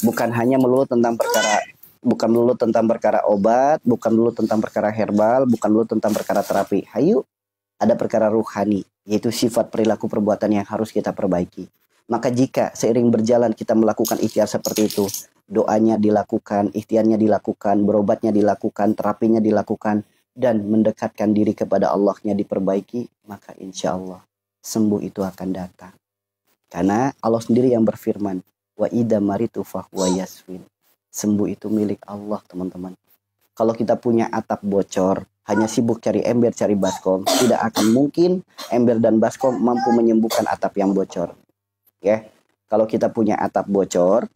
Bukan hanya melulu tentang perkara obat, bukan melulu tentang perkara herbal, bukan melulu tentang perkara terapi. Hayu, ada perkara ruhani, yaitu sifat perilaku perbuatan yang harus kita perbaiki. Maka jika seiring berjalan kita melakukan ikhtiar seperti itu, doanya dilakukan, ikhtiarnya dilakukan, berobatnya dilakukan, terapinya dilakukan, dan mendekatkan diri kepada Allahnya diperbaiki, maka insya Allah sembuh itu akan datang. Karena Allah sendiri yang berfirman, wa idza maritu fahuwa yasfin. Sembuh itu milik Allah, teman-teman. Kalau kita punya atap bocor, hanya sibuk cari ember, cari baskom, tidak akan mungkin ember dan baskom mampu menyembuhkan atap yang bocor. Ya, kalau kita punya atap bocor,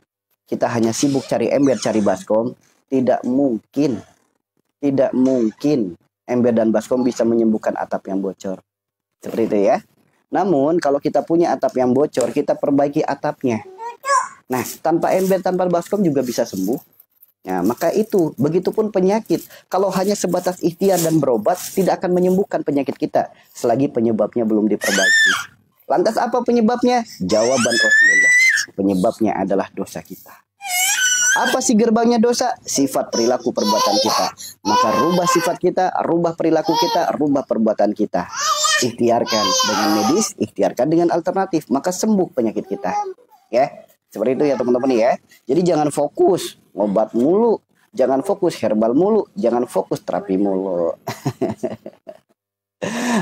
kita hanya sibuk cari ember, cari baskom, tidak mungkin ember dan baskom bisa menyembuhkan atap yang bocor. Seperti itu ya. Namun kalau kita punya atap yang bocor, kita perbaiki atapnya. Nah, tanpa ember, tanpa baskom juga bisa sembuh. Nah, maka itu, begitupun penyakit. Kalau hanya sebatas ikhtiar dan berobat, tidak akan menyembuhkan penyakit kita selagi penyebabnya belum diperbaiki. Lantas apa penyebabnya? Jawaban Rasulullah. Penyebabnya adalah dosa kita. Apa sih gerbangnya dosa? Sifat perilaku perbuatan kita. Maka rubah sifat kita, rubah perilaku kita, rubah perbuatan kita. Ikhtiarkan dengan medis, ikhtiarkan dengan alternatif, maka sembuh penyakit kita. Ya. Seperti itu ya teman-teman ya. Jadi jangan fokus obat mulu, jangan fokus herbal mulu, jangan fokus terapi mulu.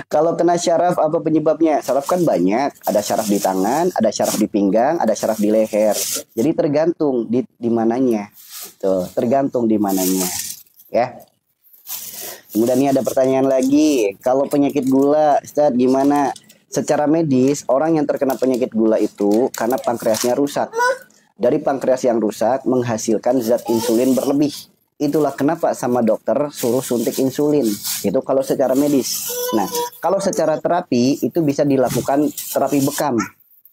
Kalau kena syaraf apa penyebabnya? Syaraf kan banyak, ada syaraf di tangan, ada syaraf di pinggang, ada syaraf di leher. Jadi tergantung di mananya. Tuh, tergantung di mananya. Ya. Kemudian ini ada pertanyaan lagi. Kalau penyakit gula, Ustaz gimana? Secara medis, orang yang terkena penyakit gula itu karena pankreasnya rusak. Dari pankreas yang rusak menghasilkan zat insulin berlebih. Itulah kenapa sama dokter suruh suntik insulin. Itu kalau secara medis. Nah, kalau secara terapi itu bisa dilakukan terapi bekam.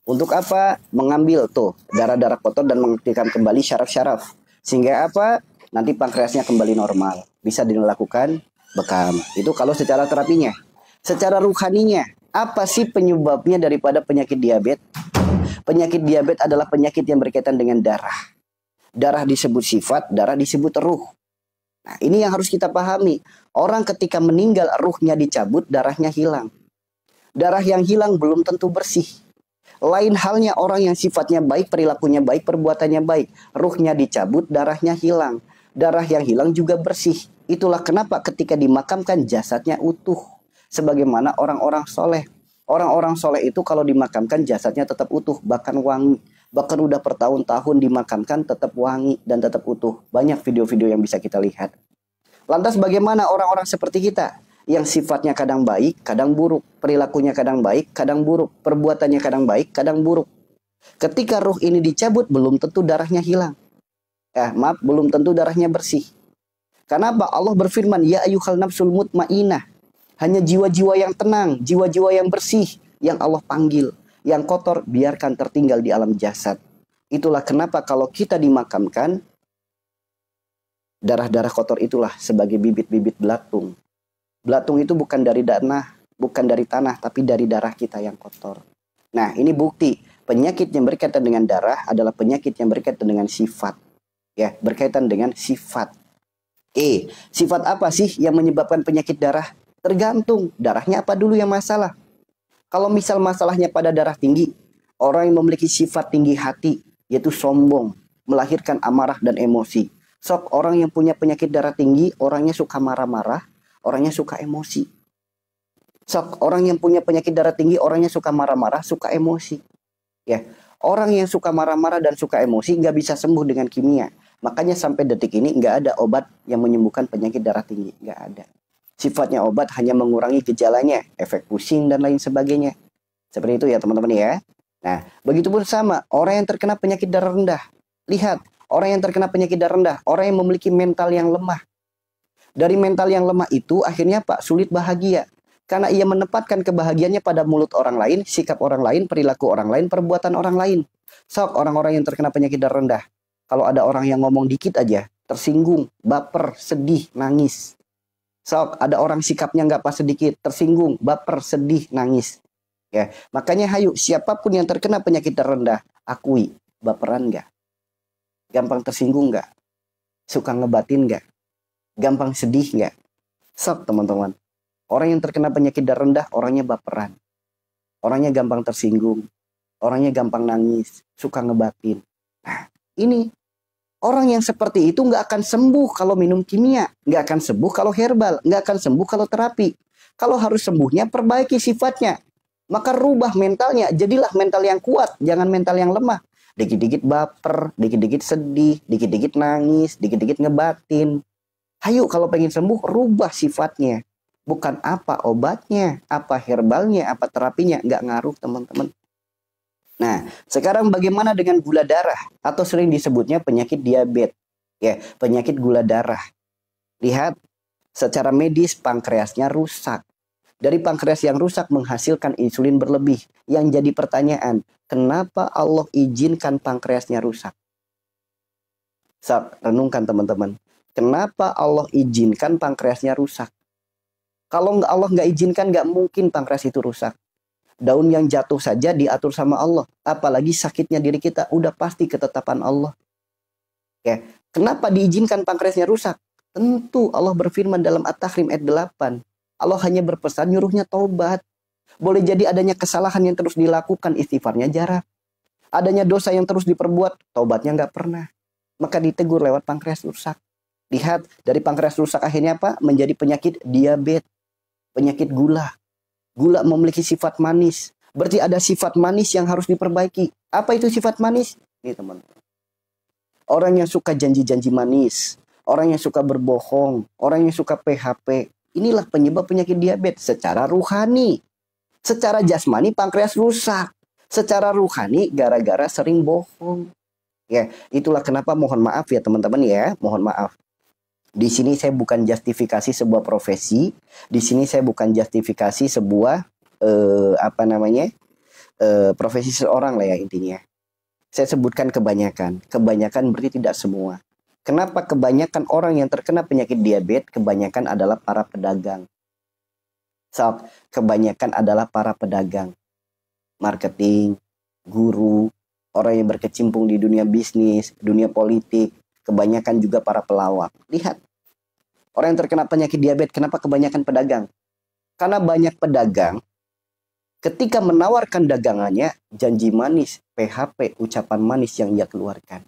Untuk apa? Mengambil tuh darah-darah kotor dan mengaktifkan kembali syaraf-syaraf. Sehingga apa? Nanti pankreasnya kembali normal. Bisa dilakukan bekam. Itu kalau secara terapinya. Secara ruhaninya, apa sih penyebabnya daripada penyakit diabetes? Penyakit diabetes adalah penyakit yang berkaitan dengan darah. Darah disebut sifat, darah disebut ruh. Nah, ini yang harus kita pahami. Orang ketika meninggal, ruhnya dicabut, darahnya hilang. Darah yang hilang belum tentu bersih. Lain halnya orang yang sifatnya baik, perilakunya baik, perbuatannya baik. Ruhnya dicabut, darahnya hilang. Darah yang hilang juga bersih. Itulah kenapa ketika dimakamkan jasadnya utuh. Sebagaimana orang-orang soleh. Orang-orang soleh itu kalau dimakamkan jasadnya tetap utuh, bahkan wangi. Bahkan udah bertahun-tahun dimakamkan tetap wangi dan tetap utuh. Banyak video-video yang bisa kita lihat. Lantas bagaimana orang-orang seperti kita? Yang sifatnya kadang baik, kadang buruk. Perilakunya kadang baik, kadang buruk. Perbuatannya kadang baik, kadang buruk. Ketika ruh ini dicabut, belum tentu darahnya hilang. Belum tentu darahnya bersih. Kenapa? Allah berfirman, ya ayyuhal nafsul mutmainah. Hanya jiwa-jiwa yang tenang, jiwa-jiwa yang bersih yang Allah panggil. Yang kotor biarkan tertinggal di alam jasad. Itulah kenapa kalau kita dimakamkan, darah-darah kotor itulah sebagai bibit-bibit belatung. Belatung itu bukan dari tanah, tapi dari darah kita yang kotor. Nah, ini bukti penyakit yang berkaitan dengan darah adalah penyakit yang berkaitan dengan sifat. Ya, berkaitan dengan sifat. Sifat apa sih yang menyebabkan penyakit darah? Tergantung darahnya apa dulu yang masalah. Kalau misal masalahnya pada darah tinggi, orang yang memiliki sifat tinggi hati, yaitu sombong, melahirkan amarah dan emosi. Sok orang yang punya penyakit darah tinggi, orangnya suka marah-marah, orangnya suka emosi. Sok orang yang punya penyakit darah tinggi, orangnya suka marah-marah, suka emosi. Ya, orang yang suka marah-marah dan suka emosi nggak bisa sembuh dengan kimia. Makanya sampai detik ini nggak ada obat yang menyembuhkan penyakit darah tinggi, nggak ada. Sifatnya obat hanya mengurangi gejalanya, efek pusing dan lain sebagainya. Seperti itu ya teman-teman ya. Nah, begitupun sama orang yang terkena penyakit darah rendah. Lihat, orang yang terkena penyakit darah rendah, orang yang memiliki mental yang lemah. Dari mental yang lemah itu akhirnya sulit bahagia. Karena ia menempatkan kebahagiaannya pada mulut orang lain, sikap orang lain, perilaku orang lain, perbuatan orang lain. Sok orang-orang yang terkena penyakit darah rendah. Kalau ada orang yang ngomong dikit aja, tersinggung, baper, sedih, nangis. Sok ada orang sikapnya nggak pas sedikit, tersinggung, baper, sedih, nangis. Ya, makanya hayu siapapun yang terkena penyakit darah rendah, akui baperan nggak? Gampang tersinggung nggak? Suka ngebatin nggak? Gampang sedih nggak? Sok teman-teman. Orang yang terkena penyakit darah rendah, orangnya baperan. Orangnya gampang tersinggung. Orangnya gampang nangis. Suka ngebatin. Nah, ini. Orang yang seperti itu nggak akan sembuh kalau minum kimia. Nggak akan sembuh kalau herbal. Nggak akan sembuh kalau terapi. Kalau harus sembuhnya, perbaiki sifatnya. Maka rubah mentalnya. Jadilah mental yang kuat. Jangan mental yang lemah. Dikit-dikit baper, dikit-dikit sedih, dikit-dikit nangis, dikit-dikit ngebatin. Ayo kalau pengen sembuh, rubah sifatnya. Bukan apa obatnya, apa herbalnya, apa terapinya. Nggak ngaruh teman-teman. Nah, sekarang bagaimana dengan gula darah? Atau sering disebutnya penyakit diabetes. Ya, penyakit gula darah. Lihat, secara medis pankreasnya rusak. Dari pankreas yang rusak menghasilkan insulin berlebih. Yang jadi pertanyaan, kenapa Allah izinkan pankreasnya rusak? Renungkan teman-teman. Kenapa Allah izinkan pankreasnya rusak? Kalau Allah nggak izinkan, nggak mungkin pankreas itu rusak. Daun yang jatuh saja diatur sama Allah. Apalagi sakitnya diri kita, udah pasti ketetapan Allah. Ya. Kenapa diizinkan pankreasnya rusak? Tentu Allah berfirman dalam At-Tahrim ayat 8. Allah hanya berpesan nyuruhnya taubat. Boleh jadi adanya kesalahan yang terus dilakukan, istighfarnya jarang. Adanya dosa yang terus diperbuat, taubatnya nggak pernah. Maka ditegur lewat pankreas rusak. Lihat, dari pankreas rusak akhirnya apa? Menjadi penyakit diabetes, penyakit gula. Gula memiliki sifat manis. Berarti ada sifat manis yang harus diperbaiki. Apa itu sifat manis? Ini teman-teman. Orang yang suka janji-janji manis. Orang yang suka berbohong. Orang yang suka PHP. Inilah penyebab penyakit diabetes secara ruhani. Secara jasmani pankreas rusak. Secara ruhani gara-gara sering bohong. Ya, itulah kenapa mohon maaf ya teman-teman ya. Mohon maaf. Di sini saya bukan justifikasi sebuah profesi. Di sini saya bukan justifikasi sebuah profesi seorang lah ya intinya. Saya sebutkan kebanyakan. Kebanyakan berarti tidak semua. Kenapa kebanyakan orang yang terkena penyakit diabetes kebanyakan adalah para pedagang. Kebanyakan adalah para pedagang. Marketing, guru, orang yang berkecimpung di dunia bisnis, dunia politik, kebanyakan juga para pelawak. Lihat, orang yang terkena penyakit diabetes, kenapa kebanyakan pedagang? Karena banyak pedagang, ketika menawarkan dagangannya, janji manis, PHP, ucapan manis yang ia keluarkan.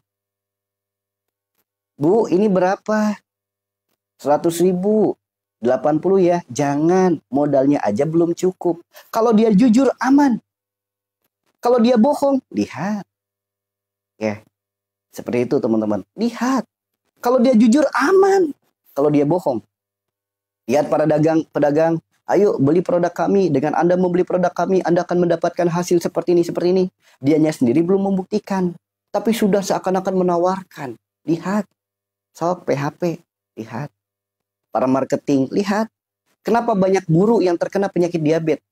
Bu, ini berapa? 100.000, 80 ya. Jangan, modalnya aja belum cukup. Kalau dia jujur, aman. Kalau dia bohong, lihat. Ya, seperti itu teman-teman. Lihat. Kalau dia jujur, aman. Kalau dia bohong. Lihat para pedagang. Ayo beli produk kami. Dengan Anda membeli produk kami, Anda akan mendapatkan hasil seperti ini. Dianya sendiri belum membuktikan. Tapi sudah seakan-akan menawarkan. Lihat. PHP. Lihat. Para marketing. Lihat. Kenapa banyak guru yang terkena penyakit diabetes?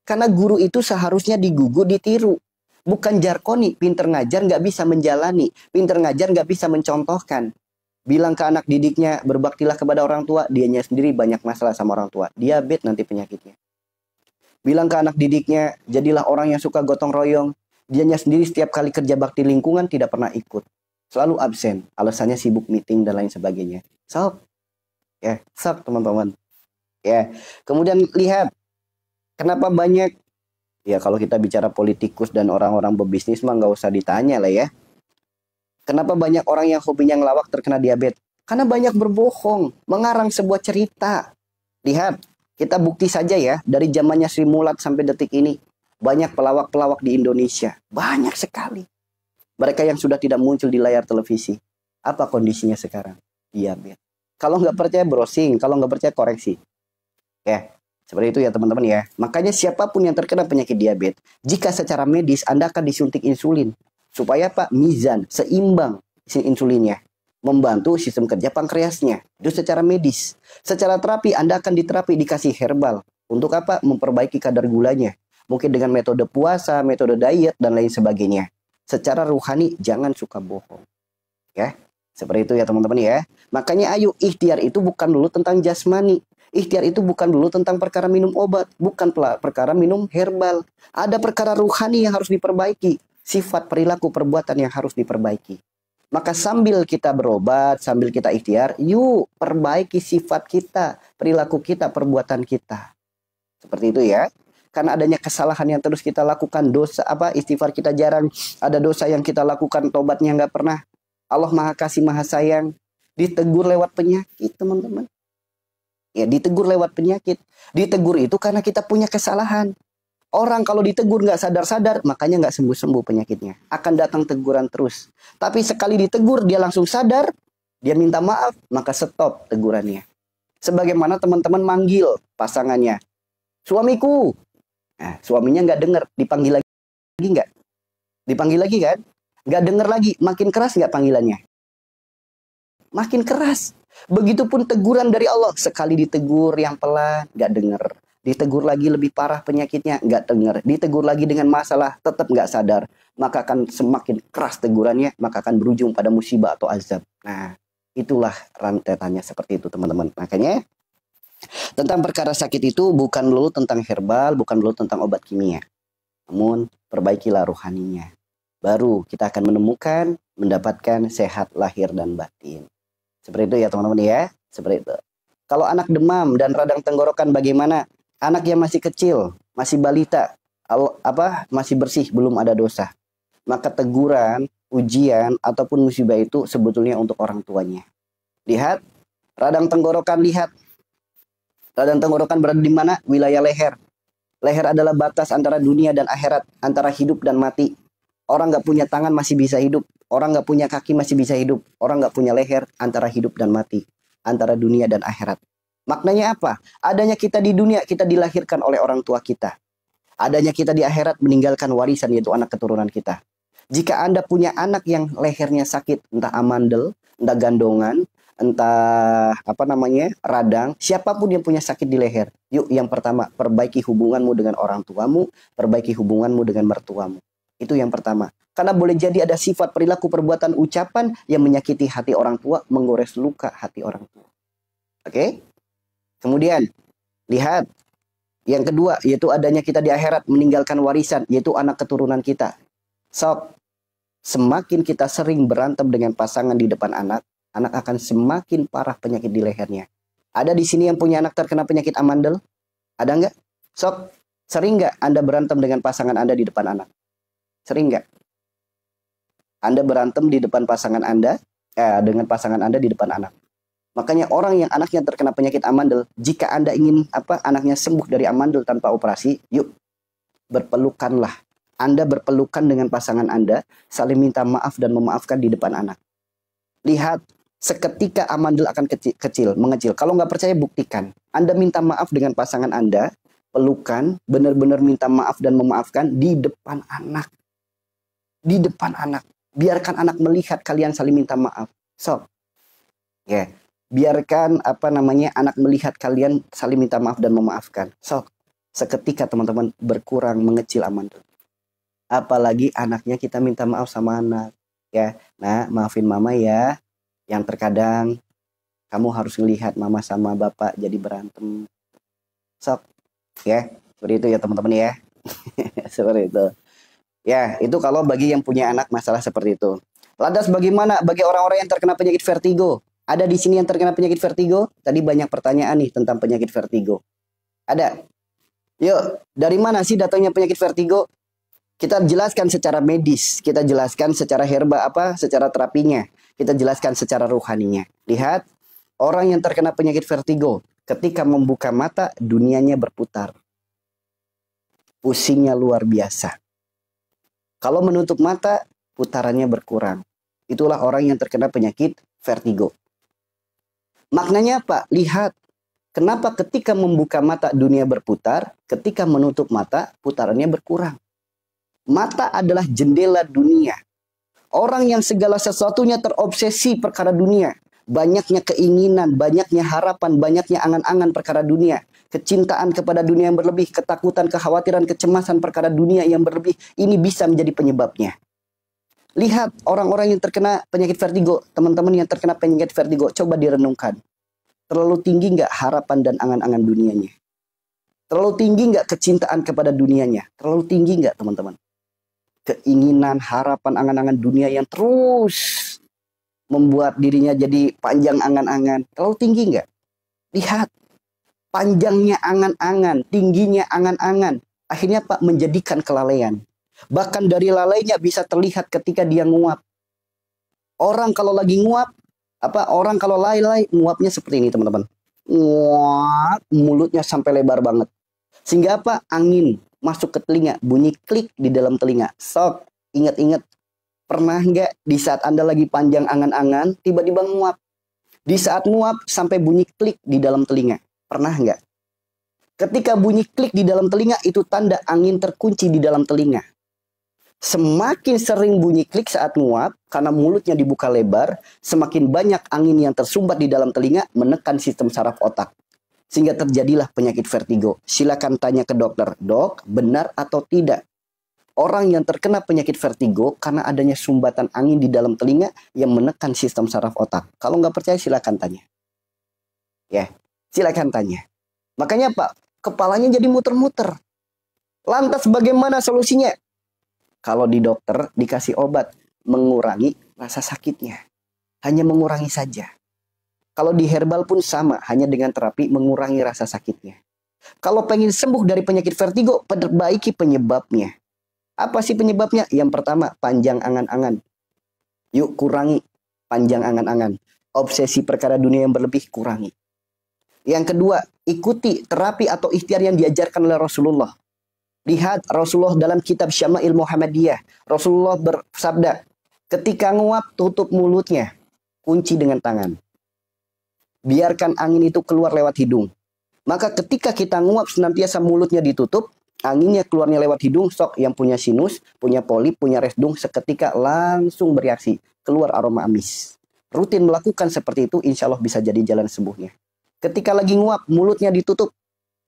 Karena guru itu seharusnya digugu, ditiru. Bukan jarkoni, pinter ngajar nggak bisa menjalani. Pinter ngajar nggak bisa mencontohkan. Bilang ke anak didiknya, berbaktilah kepada orang tua. Dianya sendiri banyak masalah sama orang tua. Diabetes nanti penyakitnya. Bilang ke anak didiknya, jadilah orang yang suka gotong royong. Dianya sendiri setiap kali kerja bakti lingkungan tidak pernah ikut. Selalu absen. Alasannya sibuk meeting dan lain sebagainya. Teman-teman. Ya, kemudian lihat. Kenapa banyak? Ya kalau kita bicara politikus dan orang-orang berbisnis mah nggak usah ditanya lah ya. Kenapa banyak orang yang hobinya ngelawak terkena diabetes? Karena banyak berbohong, mengarang sebuah cerita. Lihat, kita bukti saja ya, dari zamannya Sri Mulat sampai detik ini. Banyak pelawak-pelawak di Indonesia. Banyak sekali. Mereka yang sudah tidak muncul di layar televisi. Apa kondisinya sekarang? Diabetes. Kalau nggak percaya browsing, kalau nggak percaya koreksi. Ya. Seperti itu ya teman-teman ya. Makanya siapapun yang terkena penyakit diabetes, jika secara medis Anda akan disuntik insulin. Supaya Pak, mizan, seimbang insulinnya. Membantu sistem kerja pankreasnya. Itu secara medis. Secara terapi Anda akan diterapi dikasih herbal. Untuk apa? Memperbaiki kadar gulanya. Mungkin dengan metode puasa, metode diet, dan lain sebagainya. Secara ruhani jangan suka bohong. Ya. Seperti itu ya teman-teman ya. Makanya ayo ikhtiar itu bukan dulu tentang jasmani. Ikhtiar itu bukan dulu tentang perkara minum obat, bukan perkara minum herbal. Ada perkara ruhani yang harus diperbaiki, sifat perilaku perbuatan yang harus diperbaiki. Maka sambil kita berobat, sambil kita ikhtiar, yuk perbaiki sifat kita, perilaku kita, perbuatan kita. Seperti itu ya. Karena adanya kesalahan yang terus kita lakukan, dosa istighfar kita jarang, ada dosa yang kita lakukan, tobatnya nggak pernah. Allah Maha Kasih, Maha Sayang, ditegur lewat penyakit, teman-teman. Ya, ditegur lewat penyakit. Ditegur itu karena kita punya kesalahan. Orang kalau ditegur nggak sadar-sadar, makanya nggak sembuh-sembuh penyakitnya. Akan datang teguran terus. Tapi sekali ditegur, dia langsung sadar, dia minta maaf, maka stop tegurannya. Sebagaimana teman-teman manggil pasangannya, suamiku. Nah, suaminya nggak dengar, dipanggil lagi nggak? Dipanggil lagi kan? Nggak dengar lagi, makin keras nggak panggilannya? Makin keras. Begitupun teguran dari Allah. Sekali ditegur yang pelan, nggak dengar. Ditegur lagi lebih parah penyakitnya, nggak dengar. Ditegur lagi dengan masalah, tetap nggak sadar. Maka akan semakin keras tegurannya, maka akan berujung pada musibah atau azab. Nah, itulah rentetannya seperti itu, teman-teman. Makanya, tentang perkara sakit itu bukan melulu tentang herbal, bukan melulu tentang obat kimia. Namun, perbaikilah rohaninya. Baru kita akan menemukan, mendapatkan sehat lahir dan batin. Seperti itu ya, teman-teman ya. Seperti itu. Kalau anak demam dan radang tenggorokan bagaimana? Anak yang masih kecil, masih balita, masih bersih, belum ada dosa. Maka teguran, ujian, ataupun musibah itu sebetulnya untuk orang tuanya. Lihat, radang tenggorokan, lihat. Radang tenggorokan berada di mana? Wilayah leher. Leher adalah batas antara dunia dan akhirat, antara hidup dan mati. Orang nggak punya tangan masih bisa hidup. Orang nggak punya kaki masih bisa hidup. Orang nggak punya leher, antara hidup dan mati. Antara dunia dan akhirat. Maknanya apa? Adanya kita di dunia, kita dilahirkan oleh orang tua kita. Adanya kita di akhirat, meninggalkan warisan, yaitu anak keturunan kita. Jika Anda punya anak yang lehernya sakit, entah amandel, entah gandongan, entah radang, siapapun yang punya sakit di leher, yuk yang pertama, perbaiki hubunganmu dengan orang tuamu, perbaiki hubunganmu dengan mertuamu. Itu yang pertama. Karena boleh jadi ada sifat, perilaku, perbuatan, ucapan yang menyakiti hati orang tua, menggores luka hati orang tua. Oke? Kemudian, lihat. Yang kedua, yaitu adanya kita di akhirat, meninggalkan warisan, yaitu anak keturunan kita. Semakin kita sering berantem dengan pasangan di depan anak, anak akan semakin parah penyakit di lehernya. Ada di sini yang punya anak terkena penyakit amandel? Ada nggak? Sering nggak Anda berantem dengan pasangan Anda di depan anak? Sering nggak? Anda berantem di depan pasangan Anda, dengan pasangan Anda di depan anak. Makanya orang yang anaknya terkena penyakit amandel, jika Anda ingin anaknya sembuh dari amandel tanpa operasi, yuk berpelukanlah. Anda berpelukan dengan pasangan Anda, saling minta maaf dan memaafkan di depan anak. Lihat, seketika amandel akan mengecil. Kalau nggak percaya, buktikan. Anda minta maaf dengan pasangan Anda, pelukan, benar-benar minta maaf dan memaafkan di depan anak. Di depan anak. Biarkan anak melihat kalian saling minta maaf. Biarkan anak melihat kalian saling minta maaf dan memaafkan. Seketika teman-teman berkurang mengecil amandel. Apalagi anaknya kita minta maaf sama anak. Ya, nah maafin mama ya. Yang terkadang kamu harus melihat mama sama bapak jadi berantem. Seperti itu ya teman-teman ya. Seperti itu. Ya, itu kalau bagi yang punya anak masalah seperti itu. Lantas bagaimana bagi orang-orang yang terkena penyakit vertigo? Ada di sini yang terkena penyakit vertigo? Tadi banyak pertanyaan nih tentang penyakit vertigo. Ada? Yuk, dari mana sih datangnya penyakit vertigo? Kita jelaskan secara medis, kita jelaskan secara secara terapinya. Kita jelaskan secara rohaninya. Lihat, orang yang terkena penyakit vertigo, ketika membuka mata, dunianya berputar. Pusingnya luar biasa. Kalau menutup mata, putarannya berkurang. Itulah orang yang terkena penyakit vertigo. Maknanya apa? Lihat, kenapa ketika membuka mata dunia berputar, ketika menutup mata putarannya berkurang. Mata adalah jendela dunia. Orang yang segala sesuatunya terobsesi perkara dunia. Banyaknya keinginan, banyaknya harapan, banyaknya angan-angan perkara dunia. Kecintaan kepada dunia yang berlebih, ketakutan, kekhawatiran, kecemasan perkara dunia yang berlebih. Ini bisa menjadi penyebabnya. Lihat orang-orang yang terkena penyakit vertigo, teman-teman yang terkena penyakit vertigo, coba direnungkan. Terlalu tinggi nggak harapan dan angan-angan dunianya? Terlalu tinggi nggak kecintaan kepada dunianya? Terlalu tinggi nggak teman-teman? Keinginan, harapan, angan-angan dunia yang terus membuat dirinya jadi panjang angan-angan. Terlalu tinggi nggak? Lihat, panjangnya angan-angan, tingginya angan-angan. Akhirnya Pak menjadikan kelalaian. Bahkan dari lalainya bisa terlihat ketika dia nguap. Orang kalau lagi nguap, orang kalau lalai, nguapnya seperti ini teman-teman. Nguap, mulutnya sampai lebar banget. Sehingga angin masuk ke telinga, bunyi klik di dalam telinga. Sok, ingat-ingat. Pernah nggak di saat Anda lagi panjang angan-angan, tiba-tiba nguap? Di saat nguap sampai bunyi klik di dalam telinga. Pernah nggak? Ketika bunyi klik di dalam telinga, itu tanda angin terkunci di dalam telinga. Semakin sering bunyi klik saat nguap, karena mulutnya dibuka lebar, semakin banyak angin yang tersumbat di dalam telinga, menekan sistem saraf otak. Sehingga terjadilah penyakit vertigo. Silakan tanya ke dokter, dok, benar atau tidak? Orang yang terkena penyakit vertigo karena adanya sumbatan angin di dalam telinga yang menekan sistem saraf otak. Kalau nggak percaya silakan tanya. Ya, silakan tanya. Makanya Pak, kepalanya jadi muter-muter. Lantas bagaimana solusinya? Kalau di dokter dikasih obat mengurangi rasa sakitnya. Hanya mengurangi saja. Kalau di herbal pun sama, hanya dengan terapi mengurangi rasa sakitnya. Kalau pengen sembuh dari penyakit vertigo, perbaiki penyebabnya. Apa sih penyebabnya? Yang pertama, panjang angan-angan. Yuk kurangi panjang angan-angan. Obsesi perkara dunia yang berlebih, kurangi. Yang kedua, ikuti terapi atau ikhtiar yang diajarkan oleh Rasulullah. Lihat Rasulullah dalam kitab Syama'il Muhammadiyah. Rasulullah bersabda, ketika nguap tutup mulutnya, kunci dengan tangan. Biarkan angin itu keluar lewat hidung. Maka ketika kita nguap senantiasa mulutnya ditutup, anginnya keluarnya lewat hidung, sok yang punya sinus, punya polip, punya resdung, seketika langsung bereaksi, keluar aroma amis. Rutin melakukan seperti itu, insya Allah bisa jadi jalan sembuhnya. Ketika lagi nguap, mulutnya ditutup,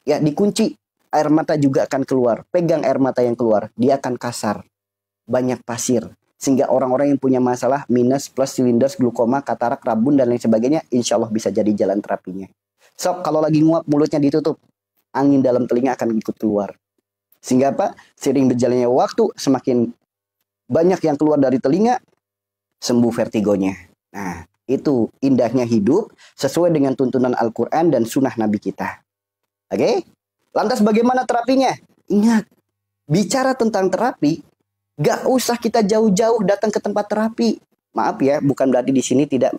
ya dikunci, air mata juga akan keluar. Pegang air mata yang keluar, dia akan kasar, banyak pasir. Sehingga orang-orang yang punya masalah minus, plus, silinders, glukoma, katarak, rabun, dan lain sebagainya, insya Allah bisa jadi jalan terapinya. Sok, kalau lagi nguap, mulutnya ditutup, angin dalam telinga akan ikut keluar. Sehingga sering berjalannya waktu, semakin banyak yang keluar dari telinga, sembuh vertigonya. Nah, itu indahnya hidup sesuai dengan tuntunan Al-Quran dan sunnah Nabi kita. Oke? Lantas bagaimana terapinya? Ingat, bicara tentang terapi, gak usah kita jauh-jauh datang ke tempat terapi. Maaf ya, bukan berarti di sini tidak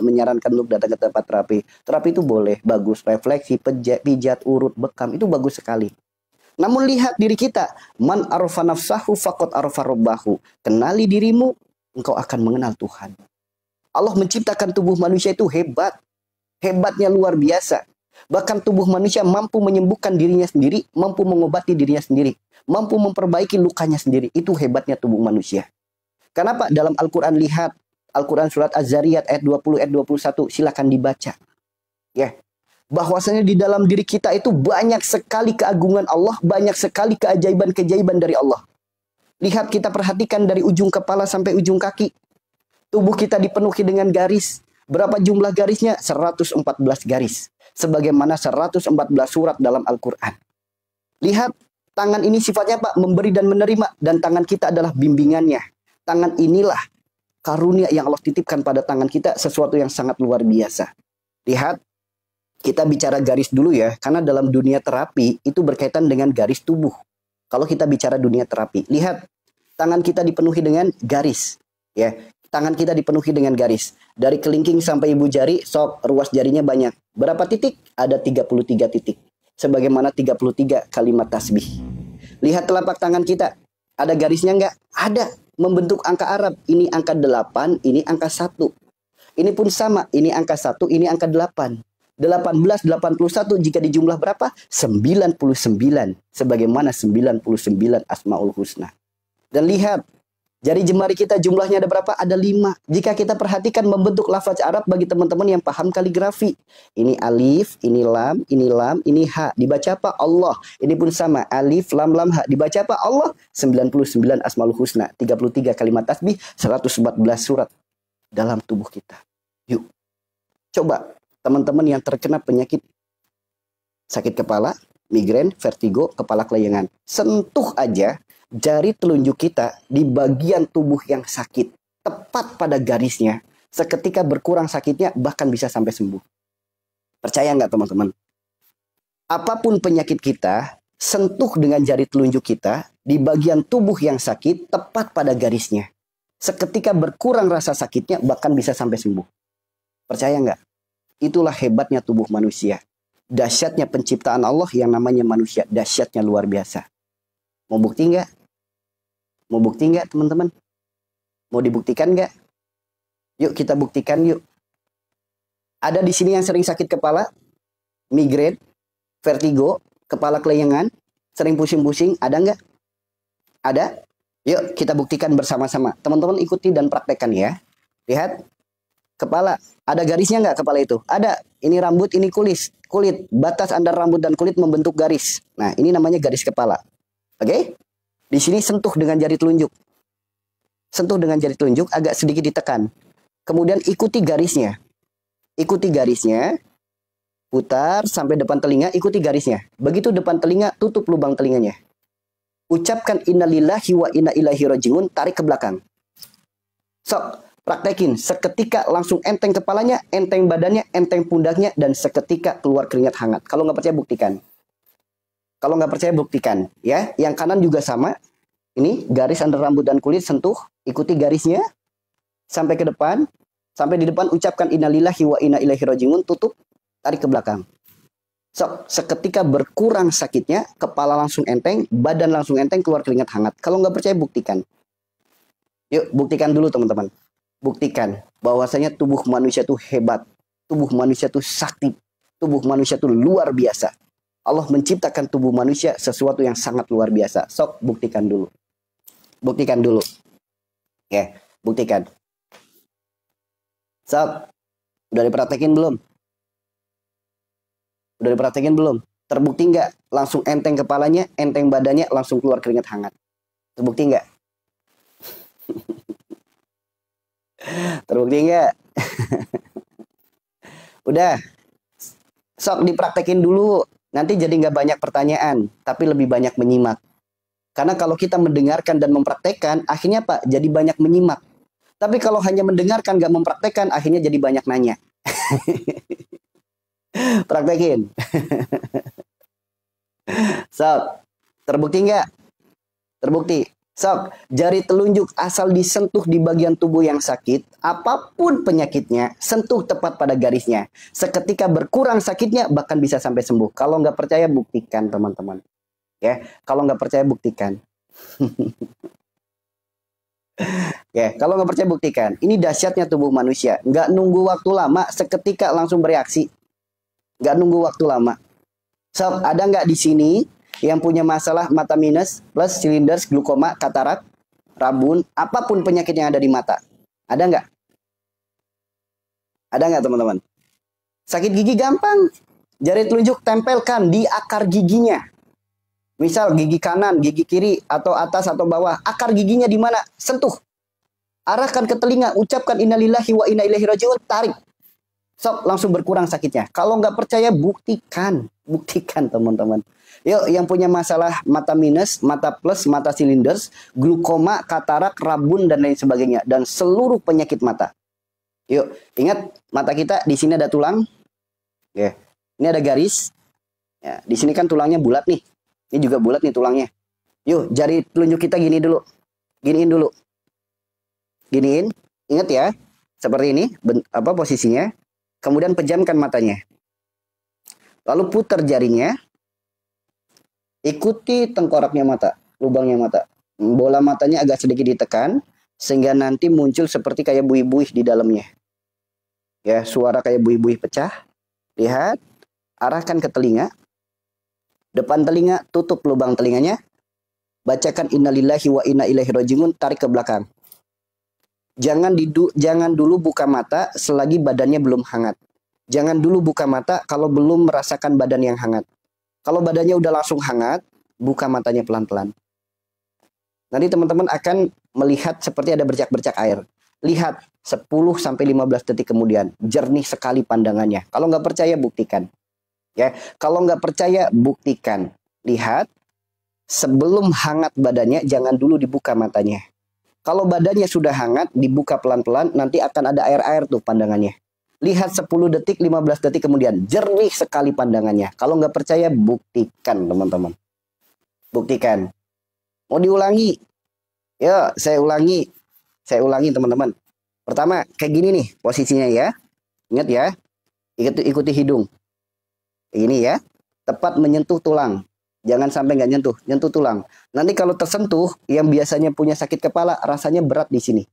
menyarankan untuk datang ke tempat terapi. Terapi itu boleh, bagus, refleksi, pijat, urut, bekam, itu bagus sekali. Namun lihat diri kita, man arafa nafsahu faqad arafa rabbahu. Kenali dirimu, engkau akan mengenal Tuhan. Allah menciptakan tubuh manusia itu hebat. Hebatnya luar biasa. Bahkan tubuh manusia mampu menyembuhkan dirinya sendiri, mampu mengobati dirinya sendiri, mampu memperbaiki lukanya sendiri. Itu hebatnya tubuh manusia. Kenapa? Dalam Al-Quran lihat, Al-Quran surat Az-Zariyat ayat 20, ayat 21, silakan dibaca. Ya. Bahwasanya di dalam diri kita itu banyak sekali keagungan Allah, banyak sekali keajaiban-keajaiban dari Allah. Lihat, kita perhatikan dari ujung kepala sampai ujung kaki. Tubuh kita dipenuhi dengan garis. Berapa jumlah garisnya? 114 garis. Sebagaimana 114 surat dalam Al-Quran. Lihat, tangan ini sifatnya memberi dan menerima. Dan tangan kita adalah bimbingannya. Tangan inilah karunia yang Allah titipkan pada tangan kita, sesuatu yang sangat luar biasa. Lihat, kita bicara garis dulu ya, karena dalam dunia terapi itu berkaitan dengan garis tubuh. Kalau kita bicara dunia terapi, lihat tangan kita dipenuhi dengan garis, ya. Tangan kita dipenuhi dengan garis. Dari kelingking sampai ibu jari, sok ruas jarinya banyak. Berapa titik? Ada 33 titik. Sebagaimana 33 kalimat tasbih. Lihat telapak tangan kita, ada garisnya nggak? Ada, membentuk angka Arab. Ini angka 8, ini angka 1. Ini pun sama, ini angka 1, ini angka 8. 18, 81 jika dijumlah berapa? 99. Sebagaimana 99 Asmaul Husna. Dan lihat, jari jemari kita jumlahnya ada berapa? Ada 5. Jika kita perhatikan membentuk lafaz Arab bagi teman-teman yang paham kaligrafi. Ini alif, ini lam, ini ha. Dibaca apa? Allah. Ini pun sama. Alif, lam, ha. Dibaca apa? Allah. 99 Asmaul Husna. 33 kalimat tasbih. 114 surat dalam tubuh kita. Yuk. Coba. Teman-teman yang terkena penyakit sakit kepala, migrain, vertigo, kepala kelayangan. Sentuh aja jari telunjuk kita di bagian tubuh yang sakit. Tepat pada garisnya. Seketika berkurang sakitnya, bahkan bisa sampai sembuh. Percaya nggak teman-teman? Apapun penyakit kita, sentuh dengan jari telunjuk kita di bagian tubuh yang sakit tepat pada garisnya. Seketika berkurang rasa sakitnya, bahkan bisa sampai sembuh. Percaya nggak? Itulah hebatnya tubuh manusia. Dahsyatnya penciptaan Allah yang namanya manusia. Dahsyatnya luar biasa. Mau bukti nggak? Mau bukti nggak teman-teman? Mau dibuktikan nggak? Yuk kita buktikan yuk. Ada di sini yang sering sakit kepala, migrain, vertigo, kepala kelayangan, sering pusing-pusing, ada nggak? Ada? Yuk kita buktikan bersama-sama. Teman-teman ikuti dan praktekkan ya. Lihat. Kepala, ada garisnya nggak kepala itu? Ada. Ini rambut, ini kulit. Kulit, batas antara rambut dan kulit membentuk garis. Nah, ini namanya garis kepala. Oke? Di sini sentuh dengan jari telunjuk. Sentuh dengan jari telunjuk, agak sedikit ditekan. Kemudian ikuti garisnya. Ikuti garisnya. Putar sampai depan telinga, ikuti garisnya. Begitu depan telinga, tutup lubang telinganya. Ucapkan innalillahi wa inna ilaihi rajiun, tarik ke belakang. Sok. Praktekin, seketika langsung enteng kepalanya, enteng badannya, enteng pundaknya, dan seketika keluar keringat hangat. Kalau nggak percaya, buktikan. Kalau nggak percaya, buktikan. Ya, yang kanan juga sama. Ini garis antara rambut dan kulit, sentuh, ikuti garisnya sampai ke depan. Sampai di depan, ucapkan innalillahi wa inna ilaihi rajiun, tutup, tarik ke belakang. So, seketika berkurang sakitnya, kepala langsung enteng, badan langsung enteng, keluar keringat hangat. Kalau nggak percaya, buktikan. Yuk, buktikan dulu teman-teman. Buktikan bahwasanya tubuh manusia itu hebat, tubuh manusia itu sakti, tubuh manusia itu luar biasa. Allah menciptakan tubuh manusia sesuatu yang sangat luar biasa. Sok buktikan dulu. Buktikan dulu. Oke, buktikan. Sok. Udah dipraktekin belum? Udah dipraktekin belum? Terbukti nggak? Langsung enteng kepalanya, enteng badannya, langsung keluar keringat hangat. Terbukti nggak? Terbukti nggak? Udah. Sok dipraktekin dulu. Nanti jadi nggak banyak pertanyaan, tapi lebih banyak menyimak. Karena kalau kita mendengarkan dan mempraktekkan, akhirnya Pak, jadi banyak menyimak. Tapi kalau hanya mendengarkan, nggak mempraktekkan, akhirnya jadi banyak nanya. Praktekin. Sok, terbukti nggak? Terbukti. Sok, jari telunjuk asal disentuh di bagian tubuh yang sakit, apapun penyakitnya, sentuh tepat pada garisnya. Seketika berkurang sakitnya, bahkan bisa sampai sembuh. Kalau nggak percaya, buktikan teman-teman. Ya, kalau nggak percaya, buktikan. Ya, kalau nggak percaya, buktikan. Ini dahsyatnya tubuh manusia. Nggak nunggu waktu lama, seketika langsung bereaksi. Nggak nunggu waktu lama. Sok, ada nggak di sini yang punya masalah mata minus, plus, silinders, glukoma, katarak, rabun, apapun penyakit yang ada di mata? Ada nggak? Ada nggak teman-teman? Sakit gigi gampang. Jari telunjuk tempelkan di akar giginya. Misal gigi kanan, gigi kiri, atau atas atau bawah. Akar giginya di mana? Sentuh. Arahkan ke telinga, ucapkan innalillahi wa inna ilaihi rajiun, tarik. Sok, langsung berkurang sakitnya. Kalau nggak percaya, buktikan. Buktikan teman-teman. Yuk, yang punya masalah mata minus, mata plus, mata silinders, glukoma, katarak, rabun, dan lain sebagainya. Dan seluruh penyakit mata. Yuk, ingat mata kita di sini ada tulang. Ya, ini ada garis. Ya, di sini kan tulangnya bulat nih. Ini juga bulat nih tulangnya. Yuk, jari telunjuk kita gini dulu. Giniin dulu. Giniin. Ingat ya, seperti ini posisinya. Kemudian pejamkan matanya. Lalu putar jarinya. Ikuti tengkoraknya mata, lubangnya mata. Bola matanya agak sedikit ditekan, sehingga nanti muncul seperti kayak buih-buih di dalamnya. Ya, suara kayak buih-buih pecah. Lihat, arahkan ke telinga. Depan telinga, tutup lubang telinganya. Bacakan innalillahi wa inna ilaihi rajiun, tarik ke belakang. Jangan dulu buka mata selagi badannya belum hangat. Jangan dulu buka mata kalau belum merasakan badan yang hangat. Kalau badannya udah langsung hangat, buka matanya pelan-pelan. Nanti teman-teman akan melihat seperti ada bercak-bercak air. Lihat 10-15 detik kemudian, jernih sekali pandangannya. Kalau nggak percaya, buktikan. Ya, kalau nggak percaya, buktikan. Lihat, sebelum hangat badannya, jangan dulu dibuka matanya. Kalau badannya sudah hangat, dibuka pelan-pelan, nanti akan ada air-air tuh pandangannya. Lihat 10 detik, 15 detik kemudian, jernih sekali pandangannya. Kalau nggak percaya, buktikan teman-teman. Buktikan. Mau diulangi? Ya, saya ulangi. Saya ulangi teman-teman. Pertama, kayak gini nih posisinya ya. Ingat ya, ikuti hidung. Ini ya, tepat menyentuh tulang. Jangan sampai nggak nyentuh tulang. Nanti kalau tersentuh, yang biasanya punya sakit kepala, rasanya berat di sini.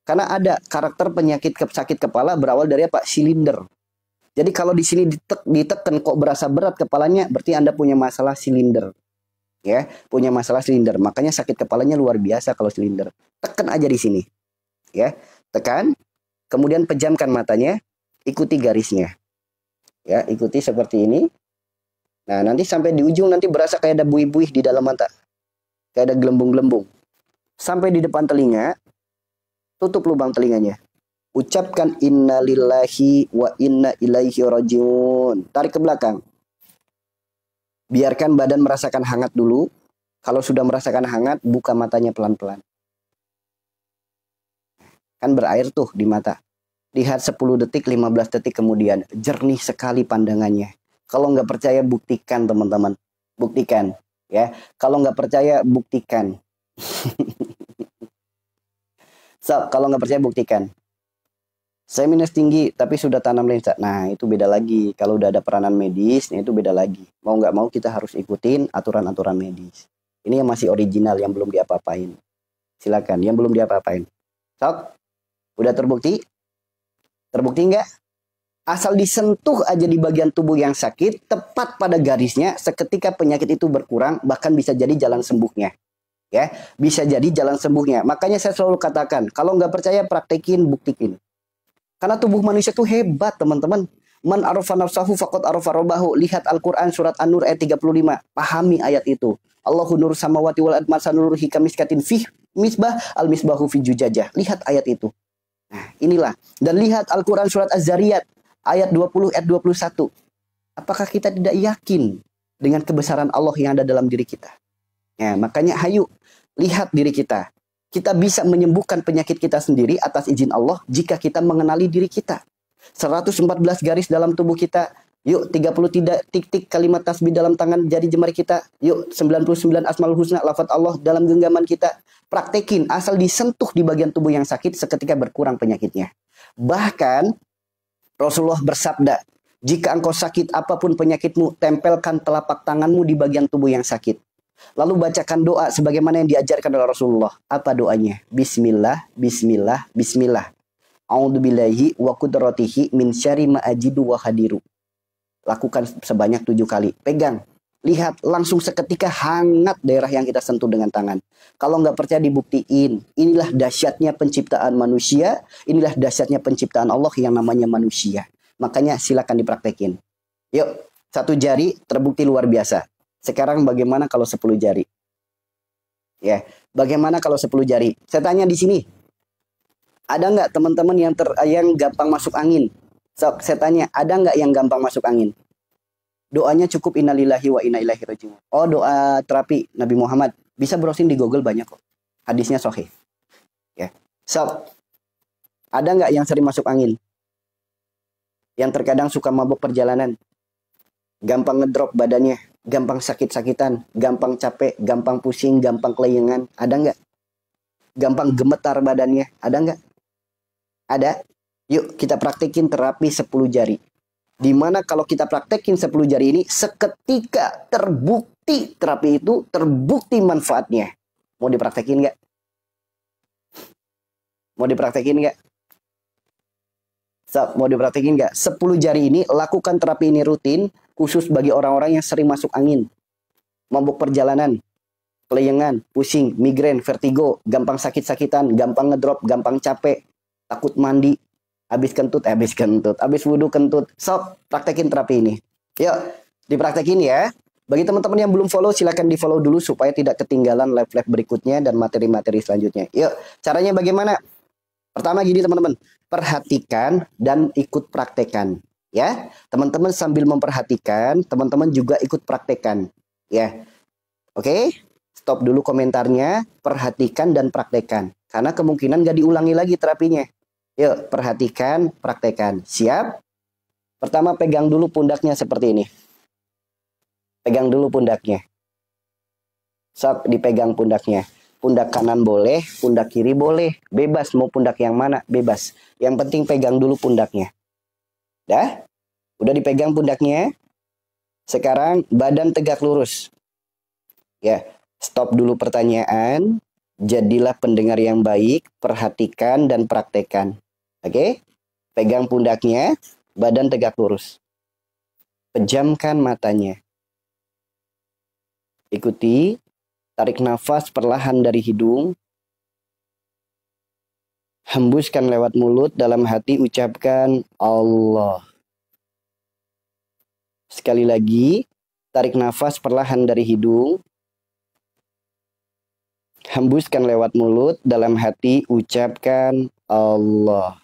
Karena ada karakter penyakit sakit kepala berawal dari apa? Silinder. Jadi kalau di sini ditekan kok berasa berat kepalanya, berarti Anda punya masalah silinder. Ya, punya masalah silinder. Makanya sakit kepalanya luar biasa kalau silinder. Tekan aja di sini. Ya, tekan. Kemudian pejamkan matanya, ikuti garisnya. Ya, ikuti seperti ini. Nah, nanti sampai di ujung nanti berasa kayak ada buih-buih di dalam mata. Kayak ada gelembung-gelembung. Sampai di depan telinga, tutup lubang telinganya. Ucapkan innalillahi wa inna ilaihi rajiun. Tarik ke belakang. Biarkan badan merasakan hangat dulu. Kalau sudah merasakan hangat, buka matanya pelan-pelan. Kan berair tuh di mata. Lihat 10 detik, 15 detik kemudian. Jernih sekali pandangannya. Kalau nggak percaya, buktikan teman-teman. Buktikan. Ya. Kalau nggak percaya, buktikan. So, kalau nggak percaya, buktikan. Saya minus tinggi, tapi sudah tanam lensa. Nah, itu beda lagi. Kalau udah ada peranan medis, itu beda lagi. Mau nggak mau, kita harus ikutin aturan-aturan medis. Ini yang masih original, yang belum diapa-apain. Silakan, yang belum diapa-apain. So, udah terbukti? Terbukti nggak? Asal disentuh aja di bagian tubuh yang sakit, tepat pada garisnya, seketika penyakit itu berkurang, bahkan bisa jadi jalan sembuhnya. Ya, bisa jadi jalan sembuhnya. Makanya saya selalu katakan, kalau nggak percaya, praktekin, buktikin. Karena tubuh manusia itu hebat, teman-teman. Man arafa nafsahu faqad arafa rabbahu. Lihat Al-Quran surat An-Nur ayat 35. Pahami ayat itu. Allahu nur samawati wal ardh masanuruhi kamiskatin fih misbah al-misbahu fi jujajah. Lihat ayat itu. Nah, inilah. Dan lihat Al-Quran surat Az-Zariyat ayat 20 ayat 21. Apakah kita tidak yakin dengan kebesaran Allah yang ada dalam diri kita? Ya, makanya hayu, lihat diri kita. Kita bisa menyembuhkan penyakit kita sendiri atas izin Allah jika kita mengenali diri kita. 114 garis dalam tubuh kita. Yuk, 30 titik kalimat tasbih dalam tangan jari jemari kita. Yuk, 99 asmaul husna lafaz Allah dalam genggaman kita. Praktekin, asal disentuh di bagian tubuh yang sakit, seketika berkurang penyakitnya. Bahkan Rasulullah bersabda, jika engkau sakit apapun penyakitmu, tempelkan telapak tanganmu di bagian tubuh yang sakit. Lalu bacakan doa sebagaimana yang diajarkan oleh Rasulullah. Apa doanya? Bismillah, bismillah, bismillah. A'udzubillahi wa qudratihi min syarri ma ajidu wa hadiru. Lakukan sebanyak 7 kali. Pegang. Lihat, langsung seketika hangat daerah yang kita sentuh dengan tangan. Kalau nggak percaya, dibuktiin. Inilah dahsyatnya penciptaan manusia. Inilah dahsyatnya penciptaan Allah yang namanya manusia. Makanya silakan dipraktekin. Yuk, 1 jari terbukti luar biasa. Sekarang bagaimana kalau 10 jari? Ya, bagaimana kalau 10 jari? Saya tanya di sini. Ada nggak teman-teman yang gampang masuk angin? So, saya tanya, ada nggak yang gampang masuk angin? Doanya cukup innalillahi wa inna ilaihi rajiun. Oh, doa terapi Nabi Muhammad. Bisa browsing di Google, banyak kok. Hadisnya sahih. Ya. So, ada nggak yang sering masuk angin? Yang terkadang suka mabuk perjalanan. Gampang ngedrop badannya. Gampang sakit-sakitan. Gampang capek. Gampang pusing. Gampang kelayangan. Ada nggak? Gampang gemetar badannya. Ada nggak? Ada. Yuk kita praktekin terapi 10 jari. Dimana kalau kita praktekin 10 jari ini, seketika terbukti terapi itu, terbukti manfaatnya. Mau dipraktekin nggak? Mau dipraktekin nggak? Mau dipraktekin nggak? 10 jari ini, lakukan terapi ini rutin, khusus bagi orang-orang yang sering masuk angin, mabuk perjalanan, kelayangan, pusing, migrain, vertigo, gampang sakit-sakitan, gampang ngedrop, gampang capek, takut mandi, habis wudhu kentut. Sok, praktekin terapi ini. Yuk, dipraktekin ya. Bagi teman-teman yang belum follow, silakan di follow dulu supaya tidak ketinggalan live-live berikutnya dan materi-materi selanjutnya. Yuk, caranya bagaimana? Pertama gini teman-teman, perhatikan dan ikut praktekan. Ya, teman-teman sambil memperhatikan, teman-teman juga ikut praktekan. Ya, oke. Stop dulu komentarnya, perhatikan dan praktekan. Karena kemungkinan gak diulangi lagi terapinya. Yuk, perhatikan, praktekan. Siap? Pertama pegang dulu pundaknya seperti ini. Pegang dulu pundaknya. Sok, dipegang pundaknya. Pundak kanan boleh, pundak kiri boleh. Bebas, mau pundak yang mana, bebas. Yang penting pegang dulu pundaknya. Dah? Udah dipegang pundaknya? Sekarang badan tegak lurus. Ya, stop dulu pertanyaan. Jadilah pendengar yang baik, perhatikan dan praktekkan. Oke? Pegang pundaknya, badan tegak lurus. Pejamkan matanya. Ikuti. Tarik nafas perlahan dari hidung. Hembuskan lewat mulut, dalam hati ucapkan Allah. Sekali lagi, tarik nafas perlahan dari hidung. Hembuskan lewat mulut, dalam hati ucapkan Allah.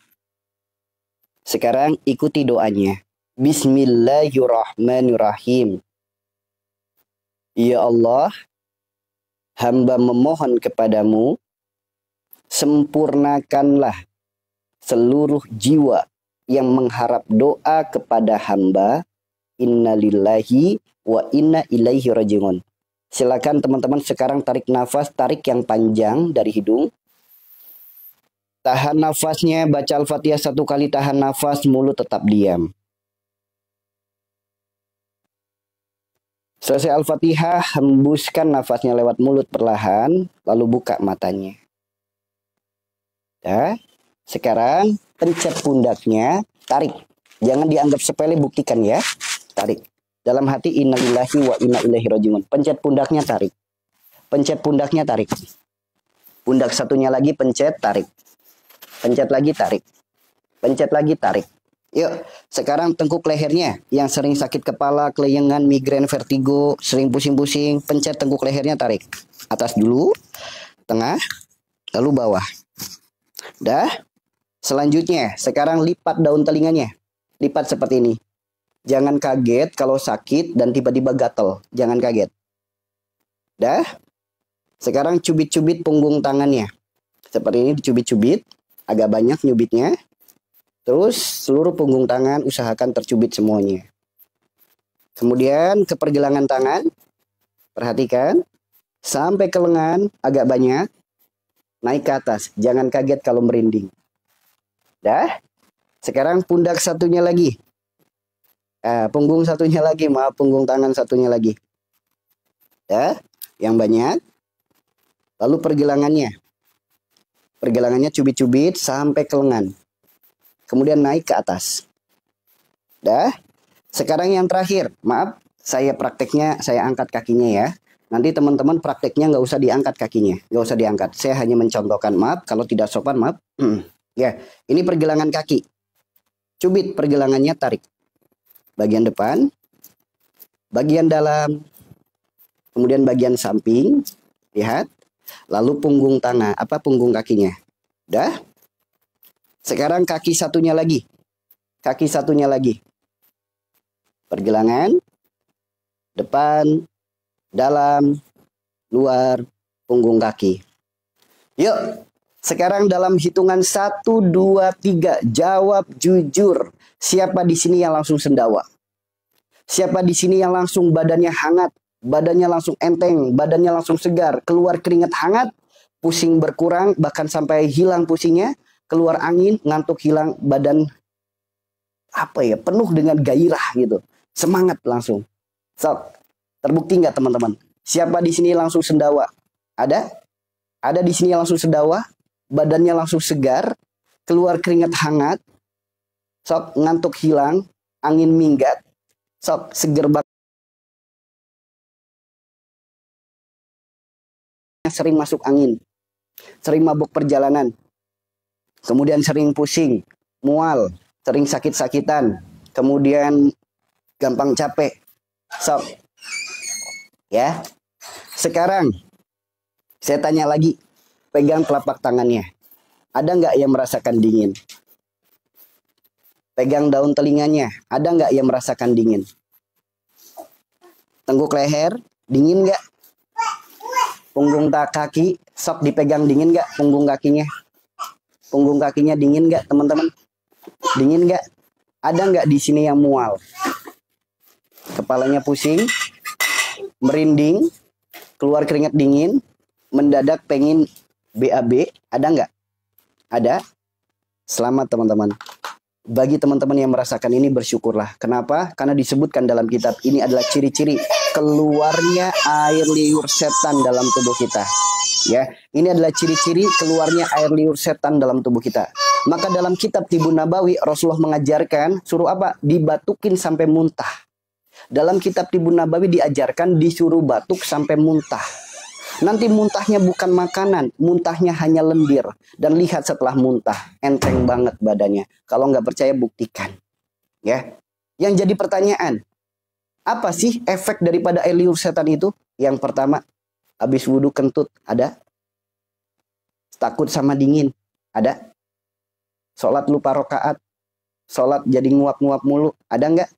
Sekarang ikuti doanya. Bismillahirrahmanirrahim. Ya Allah, hamba memohon kepadamu, sempurnakanlah seluruh jiwa yang mengharap doa kepada hamba. Innalillahi wa inna ilaihi rajiun. Silakan teman-teman sekarang tarik nafas, tarik yang panjang dari hidung. Tahan nafasnya, baca Al-Fatihah 1 kali, tahan nafas, mulut tetap diam. Selesai Al-Fatihah, hembuskan nafasnya lewat mulut perlahan, lalu buka matanya. Ya. Sekarang pencet pundaknya, tarik. Jangan dianggap sepele, buktikan ya. Tarik. Dalam hati innalillahi wa inna ilaihi rajiun. Pencet pundaknya, tarik. Pencet pundaknya, tarik. Pundak satunya lagi, pencet, tarik. Pencet lagi, tarik. Pencet lagi, tarik. Yuk, sekarang tengkuk lehernya yang sering sakit kepala, kelayangan, migrain, vertigo, sering pusing-pusing, pencet tengkuk lehernya, tarik. Atas dulu, tengah, lalu bawah. Dah. Selanjutnya, sekarang lipat daun telinganya. Lipat seperti ini. Jangan kaget kalau sakit dan tiba-tiba gatel. Jangan kaget. Dah. Sekarang cubit-cubit punggung tangannya. Seperti ini dicubit-cubit. Agak banyak nyubitnya. Terus seluruh punggung tangan usahakan tercubit semuanya. Kemudian ke pergelangan tangan. Perhatikan. Sampai ke lengan agak banyak. Naik ke atas. Jangan kaget kalau merinding. Dah. Sekarang pundak satunya lagi. Punggung satunya lagi. Maaf, punggung tangan satunya lagi. Ya. Yang banyak. Lalu pergelangannya. Pergelangannya cubit-cubit sampai ke lengan. Kemudian naik ke atas. Dah. Sekarang yang terakhir. Maaf, saya prakteknya, saya angkat kakinya ya. Nanti teman-teman prakteknya nggak usah diangkat kakinya. Nggak usah diangkat. Saya hanya mencontohkan. Maaf, kalau tidak sopan, maaf. Ya, ini pergelangan kaki. Cubit pergelangannya, tarik. Bagian depan. Bagian dalam. Kemudian bagian samping. Lihat. Lalu punggung tangan. Punggung kakinya. Dah. Sekarang kaki satunya lagi. Kaki satunya lagi. Pergelangan. Depan. Dalam. Luar. Punggung kaki. Yuk. Sekarang dalam hitungan 1, 2, 3. Jawab jujur. Siapa di sini yang langsung sendawa? Siapa di sini yang langsung badannya hangat? Badannya langsung enteng. Badannya langsung segar. Keluar keringat hangat. Pusing berkurang. Bahkan sampai hilang pusingnya. Keluar angin, ngantuk hilang, badan penuh dengan gairah gitu. Semangat langsung. So, terbukti nggak teman-teman? Siapa di sini langsung sendawa? Ada? Ada di sini yang langsung sendawa? Badannya langsung segar, keluar keringat hangat, sok ngantuk hilang, angin minggat, sok seger banget. Sering masuk angin, sering mabuk perjalanan. Kemudian sering pusing, mual, sering sakit-sakitan, kemudian gampang capek. Sok. Ya. Sekarang saya tanya lagi, pegang telapak tangannya. Ada nggak yang merasakan dingin? Pegang daun telinganya, ada nggak yang merasakan dingin? Tengkuk leher, dingin nggak? Punggung kaki sok dipegang dingin nggak? Punggung kakinya. Punggung kakinya dingin nggak teman-teman? Dingin nggak? Ada nggak di sini yang mual? Kepalanya pusing, merinding, keluar keringat dingin, mendadak pengen BAB, ada nggak? Ada? Selamat teman-teman. Bagi teman-teman yang merasakan ini bersyukurlah. Kenapa? Karena disebutkan dalam kitab ini adalah ciri-ciri keluarnya air liur setan dalam tubuh kita. Ya, ini adalah ciri-ciri keluarnya air liur setan dalam tubuh kita. Maka dalam kitab Tibun Nabawi Rasulullah mengajarkan suruh apa? Dibatukin sampai muntah. Dalam kitab Tibun Nabawi diajarkan disuruh batuk sampai muntah. Nanti muntahnya bukan makanan, muntahnya hanya lendir. Dan lihat setelah muntah, enteng banget badannya. Kalau nggak percaya buktikan. Ya, yang jadi pertanyaan, apa sih efek daripada air liur setan itu? Yang pertama, habis wudhu kentut, ada? Takut sama dingin, ada? Sholat lupa rokaat, sholat jadi nguap-nguap mulu, ada nggak?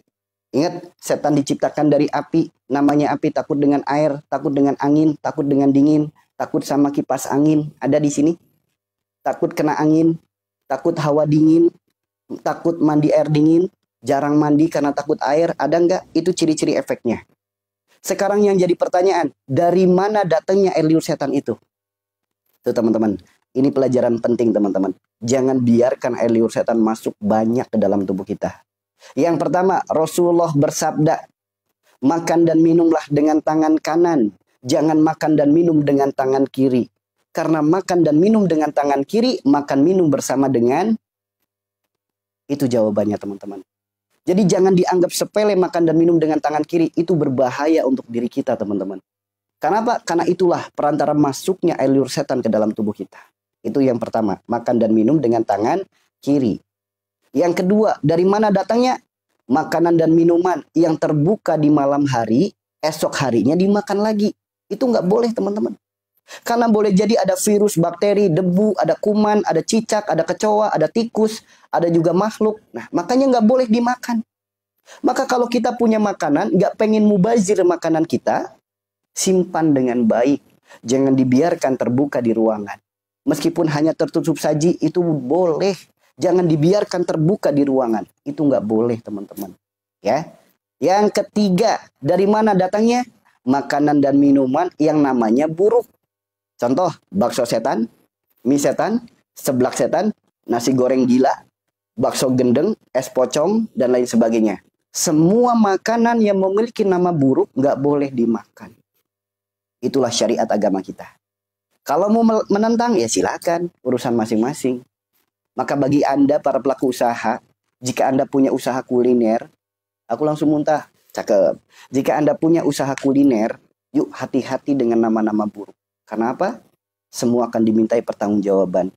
Ingat, setan diciptakan dari api. Namanya api, takut dengan air, takut dengan angin, takut dengan dingin, takut sama kipas angin. Ada di sini. Takut kena angin, takut hawa dingin, takut mandi air dingin, jarang mandi karena takut air. Ada nggak? Itu ciri-ciri efeknya. Sekarang yang jadi pertanyaan, dari mana datangnya air liur setan itu? Tuh teman-teman, ini pelajaran penting teman-teman. Jangan biarkan air liur setan masuk banyak ke dalam tubuh kita. Yang pertama, Rasulullah bersabda, makan dan minumlah dengan tangan kanan. Jangan makan dan minum dengan tangan kiri. Karena makan dan minum dengan tangan kiri, makan minum bersama dengan, itu jawabannya teman-teman. Jadi jangan dianggap sepele makan dan minum dengan tangan kiri. Itu berbahaya untuk diri kita teman-teman. Kenapa? Karena itulah perantara masuknya air liur setan ke dalam tubuh kita. Itu yang pertama, makan dan minum dengan tangan kiri. Yang kedua, dari mana datangnya? Makanan dan minuman yang terbuka di malam hari, esok harinya dimakan lagi. Itu nggak boleh teman-teman. Karena boleh jadi ada virus, bakteri, debu, ada kuman, ada cicak, ada kecoa, ada tikus, ada juga makhluk. Nah, makanya nggak boleh dimakan. Maka kalau kita punya makanan, nggak pengen mubazir makanan kita, simpan dengan baik. Jangan dibiarkan terbuka di ruangan. Meskipun hanya tertutup saji, itu boleh. Jangan dibiarkan terbuka di ruangan. Itu nggak boleh teman-teman. Ya. Yang ketiga, dari mana datangnya? Makanan dan minuman yang namanya buruk. Contoh, bakso setan, mie setan, seblak setan, nasi goreng gila, bakso gendeng, es pocong, dan lain sebagainya. Semua makanan yang memiliki nama buruk nggak boleh dimakan. Itulah syariat agama kita. Kalau mau menentang, ya silakan, urusan masing-masing. Maka bagi Anda para pelaku usaha, jika Anda punya usaha kuliner, aku langsung muntah, cakep. Jika Anda punya usaha kuliner, yuk hati-hati dengan nama-nama buruk. Karena apa? Semua akan dimintai pertanggungjawaban.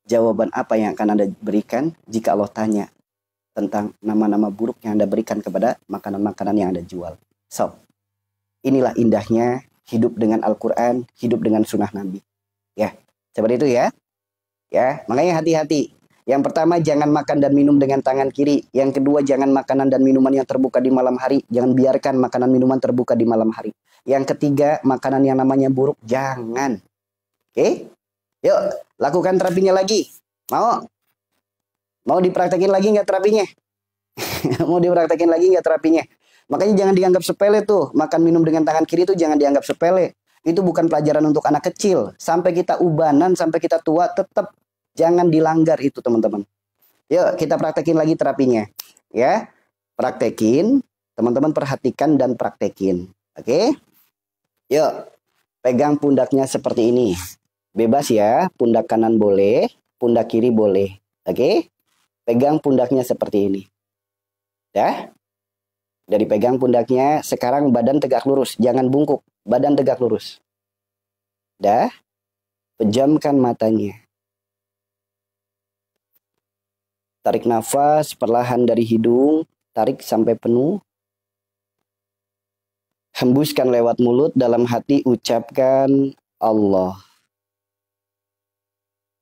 Jawaban apa yang akan Anda berikan jika Allah tanya tentang nama-nama buruk yang Anda berikan kepada makanan-makanan yang Anda jual. So, inilah indahnya hidup dengan Al-Quran, hidup dengan sunnah Nabi. Ya, seperti itu ya. Ya, makanya hati-hati. Yang pertama, jangan makan dan minum dengan tangan kiri. Yang kedua, jangan makanan dan minuman yang terbuka di malam hari. Jangan biarkan makanan minuman terbuka di malam hari. Yang ketiga, makanan yang namanya buruk, jangan. Oke? Yuk, lakukan terapinya lagi. Mau? Mau dipraktekin lagi nggak terapinya? Mau dipraktekin lagi nggak terapinya? Makanya jangan dianggap sepele tuh. Makan minum dengan tangan kiri itu jangan dianggap sepele. Itu bukan pelajaran untuk anak kecil. Sampai kita ubanan, sampai kita tua, tetap jangan dilanggar itu teman-teman. Yuk kita praktekin lagi terapinya. Ya, praktekin. Teman-teman perhatikan dan praktekin. Oke? Yuk, pegang pundaknya seperti ini. Bebas ya, pundak kanan boleh, pundak kiri boleh. Oke? Pegang pundaknya seperti ini. Ya? Dari pegang pundaknya, sekarang badan tegak lurus. Jangan bungkuk, badan tegak lurus. Dah? Pejamkan matanya. Tarik nafas perlahan dari hidung, tarik sampai penuh. Hembuskan lewat mulut, dalam hati ucapkan Allah.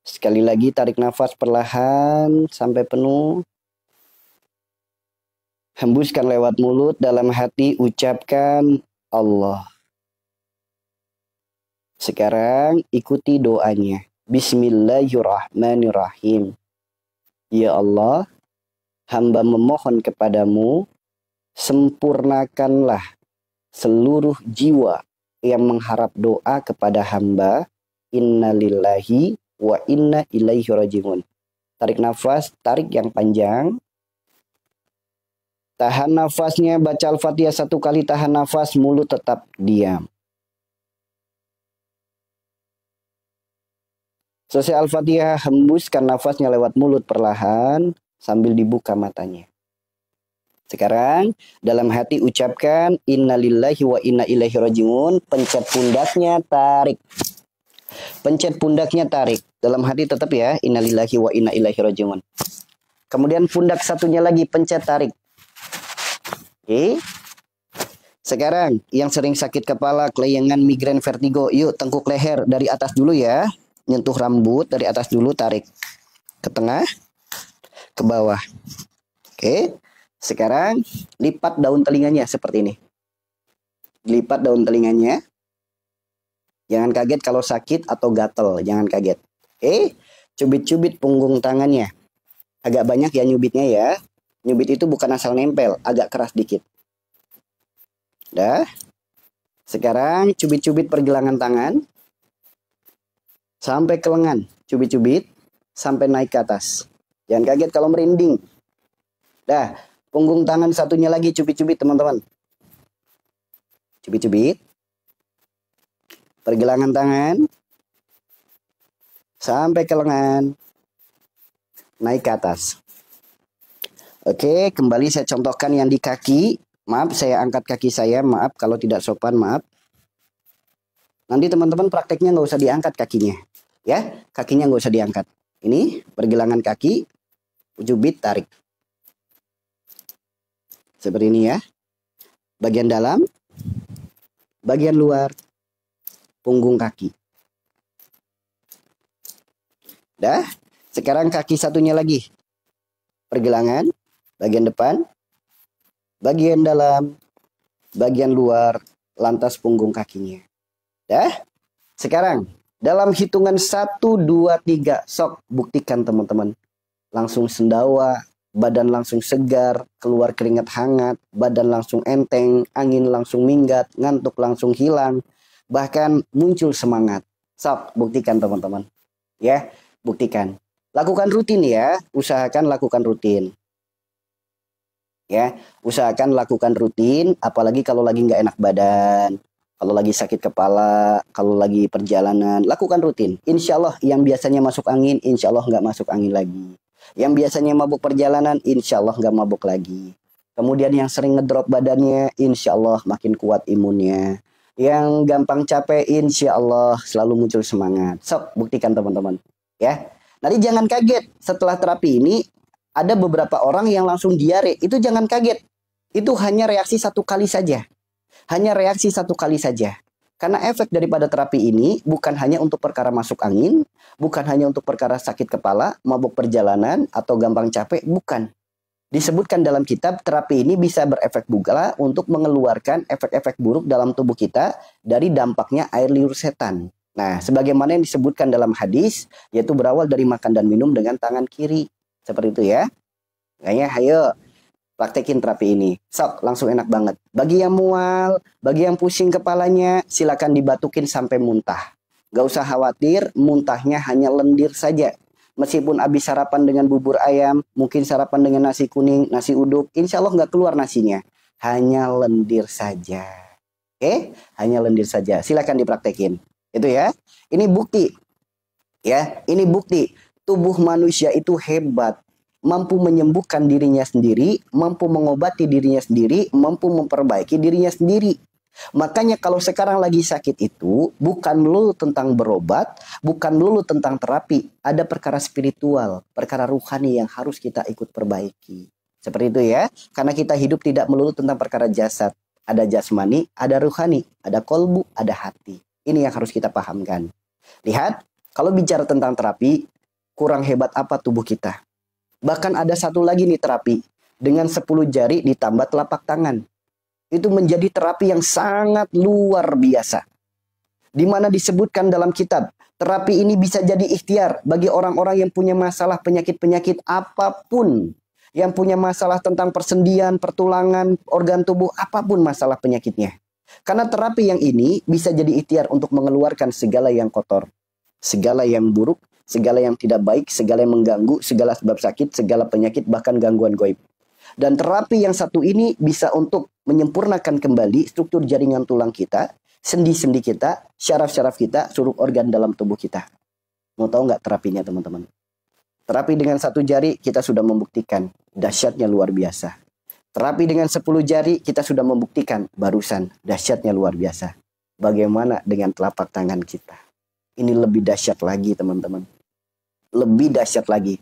Sekali lagi tarik nafas perlahan sampai penuh. Hembuskan lewat mulut, dalam hati ucapkan Allah. Sekarang ikuti doanya. Bismillahirrahmanirrahim. Ya Allah, hamba memohon kepadamu, sempurnakanlah seluruh jiwa yang mengharap doa kepada hamba. Innalillahi wa inna ilaihi rajiun. Tarik nafas, tarik yang panjang. Tahan nafasnya, baca Al-Fatihah 1 kali, tahan nafas, mulut tetap diam. Selesai Al-Fatihah, hembuskan nafasnya lewat mulut perlahan sambil dibuka matanya. Sekarang dalam hati ucapkan innalillahi wa inna ilaihi rajiun. Pencet pundaknya, tarik. Pencet pundaknya, tarik. Dalam hati tetap ya, innalillahi wa inna ilaihi rajiun. Kemudian pundak satunya lagi, pencet, tarik. Oke. Sekarang yang sering sakit kepala, kelayangan, migrain, vertigo, yuk tengkuk leher dari atas dulu ya. Nyentuh rambut dari atas dulu, tarik. Ke tengah, ke bawah. Oke. Sekarang lipat daun telinganya seperti ini. Lipat daun telinganya. Jangan kaget kalau sakit atau gatel, jangan kaget. Oke. Cubit-cubit punggung tangannya. Agak banyak ya nyubitnya ya. Nyubit itu bukan asal nempel, agak keras dikit. Dah. Sekarang cubit-cubit pergelangan tangan. Sampai ke lengan. Cubit-cubit. Sampai naik ke atas. Jangan kaget kalau merinding. Dah. Punggung tangan satunya lagi cubit-cubit teman-teman. Cubit-cubit. Pergelangan tangan. Sampai ke lengan. Naik ke atas. Oke, kembali saya contohkan yang di kaki. Maaf, saya angkat kaki saya. Maaf kalau tidak sopan, maaf. Nanti teman-teman prakteknya nggak usah diangkat kakinya. Ya, kakinya nggak usah diangkat. Ini pergelangan kaki, cubit, tarik. Seperti ini ya. Bagian dalam, bagian luar, punggung kaki. Dah, sekarang kaki satunya lagi. Pergelangan. Bagian depan, bagian dalam, bagian luar, lantas punggung kakinya. Dah. Sekarang, dalam hitungan 1, 2, 3. Sok, buktikan teman-teman. Langsung sendawa, badan langsung segar, keluar keringat hangat, badan langsung enteng, angin langsung minggat, ngantuk langsung hilang. Bahkan muncul semangat. Sok, buktikan teman-teman. Ya, buktikan. Lakukan rutin ya, usahakan lakukan rutin. Ya, usahakan lakukan rutin, apalagi kalau lagi nggak enak badan, kalau lagi sakit kepala, kalau lagi perjalanan, lakukan rutin. Insya Allah yang biasanya masuk angin, insya Allah nggak masuk angin lagi. Yang biasanya mabuk perjalanan, insya Allah nggak mabuk lagi. Kemudian yang sering ngedrop badannya, insya Allah makin kuat imunnya. Yang gampang capek, insya Allah selalu muncul semangat. Sok, buktikan teman-teman. Ya, nanti jangan kaget setelah terapi ini. Ada beberapa orang yang langsung diare. Itu jangan kaget. Itu hanya reaksi 1 kali saja. Hanya reaksi 1 kali saja. Karena efek daripada terapi ini bukan hanya untuk perkara masuk angin. Bukan hanya untuk perkara sakit kepala, mabuk perjalanan, atau gampang capek. Bukan. Disebutkan dalam kitab, terapi ini bisa berefek juga untuk mengeluarkan efek-efek buruk dalam tubuh kita dari dampaknya air liur setan. Nah, sebagaimana yang disebutkan dalam hadis, yaitu berawal dari makan dan minum dengan tangan kiri. Seperti itu ya. Kayaknya ayo praktekin terapi ini. Sok, langsung enak banget. Bagi yang mual, bagi yang pusing kepalanya, silakan dibatukin sampai muntah. Gak usah khawatir, muntahnya hanya lendir saja. Meskipun habis sarapan dengan bubur ayam, mungkin sarapan dengan nasi kuning, nasi uduk, insya Allah nggak keluar nasinya. Hanya lendir saja. Oke? Hanya lendir saja. Silakan dipraktekin. Itu ya. Ini bukti. Ya, ini bukti. Tubuh manusia itu hebat, mampu menyembuhkan dirinya sendiri, mampu mengobati dirinya sendiri, mampu memperbaiki dirinya sendiri. Makanya kalau sekarang lagi sakit itu bukan melulu tentang berobat, bukan melulu tentang terapi. Ada perkara spiritual, perkara ruhani yang harus kita ikut perbaiki. Seperti itu ya, karena kita hidup tidak melulu tentang perkara jasad. Ada jasmani, ada ruhani, ada kolbu, ada hati. Ini yang harus kita pahamkan. Lihat, kalau bicara tentang terapi, kurang hebat apa tubuh kita. Bahkan ada satu lagi nih terapi. Dengan 10 jari ditambah telapak tangan. Itu menjadi terapi yang sangat luar biasa. di mana disebutkan dalam kitab, terapi ini bisa jadi ikhtiar bagi orang-orang yang punya masalah penyakit-penyakit apapun, yang punya masalah tentang persendian, pertulangan, organ tubuh, apapun masalah penyakitnya. Karena terapi yang ini bisa jadi ikhtiar untuk mengeluarkan segala yang kotor, segala yang buruk, segala yang tidak baik, segala yang mengganggu, segala sebab sakit, segala penyakit, bahkan gangguan gaib. Dan terapi yang satu ini bisa untuk menyempurnakan kembali struktur jaringan tulang kita, sendi-sendi kita, syaraf-syaraf kita, seluruh organ dalam tubuh kita. Mau tahu nggak terapinya, teman-teman? Terapi dengan 1 jari kita sudah membuktikan dahsyatnya luar biasa. Terapi dengan 10 jari kita sudah membuktikan barusan dahsyatnya luar biasa. Bagaimana dengan telapak tangan kita? Ini lebih dahsyat lagi, teman-teman. Lebih dahsyat lagi.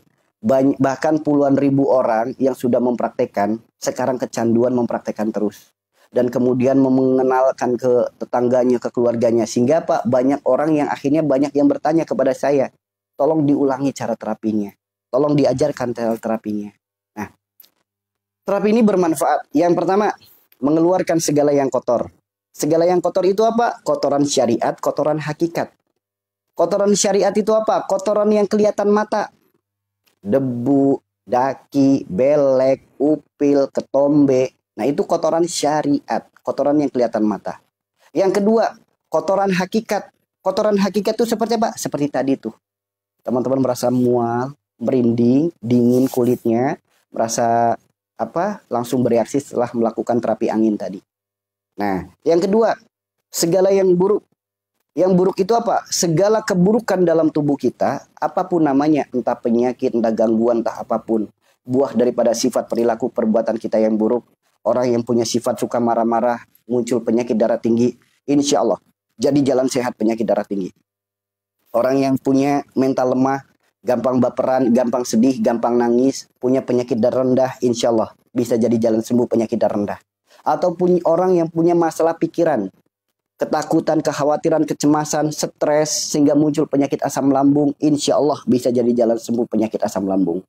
Bahkan puluhan ribu orang yang sudah mempraktekkan, sekarang kecanduan mempraktekkan terus. Dan kemudian mengenalkan ke tetangganya, ke keluarganya. Sehingga Pak, banyak orang yang akhirnya banyak yang bertanya kepada saya, tolong diulangi cara terapinya. Tolong diajarkan cara terapinya. Nah, terapi ini bermanfaat. Yang pertama, mengeluarkan segala yang kotor. Segala yang kotor itu apa? Kotoran syariat, kotoran hakikat. Kotoran syariat itu apa? Kotoran yang kelihatan mata. Debu, daki, belek, upil, ketombe. Nah, itu kotoran syariat. Kotoran yang kelihatan mata. Yang kedua, kotoran hakikat. Kotoran hakikat itu seperti apa? Seperti tadi tuh. Teman-teman merasa mual, merinding, dingin kulitnya, merasa langsung bereaksi setelah melakukan terapi angin tadi. Nah, yang kedua, segala yang buruk. Yang buruk itu apa? Segala keburukan dalam tubuh kita, apapun namanya, entah penyakit, entah gangguan, entah apapun, buah daripada sifat perilaku perbuatan kita yang buruk. Orang yang punya sifat suka marah-marah, muncul penyakit darah tinggi, insya Allah jadi jalan sehat penyakit darah tinggi. Orang yang punya mental lemah, gampang baperan, gampang sedih, gampang nangis, punya penyakit darah rendah, insya Allah bisa jadi jalan sembuh penyakit darah rendah. Ataupun orang yang punya masalah pikiran, ketakutan, kekhawatiran, kecemasan, stres, sehingga muncul penyakit asam lambung, insya Allah bisa jadi jalan sembuh penyakit asam lambung.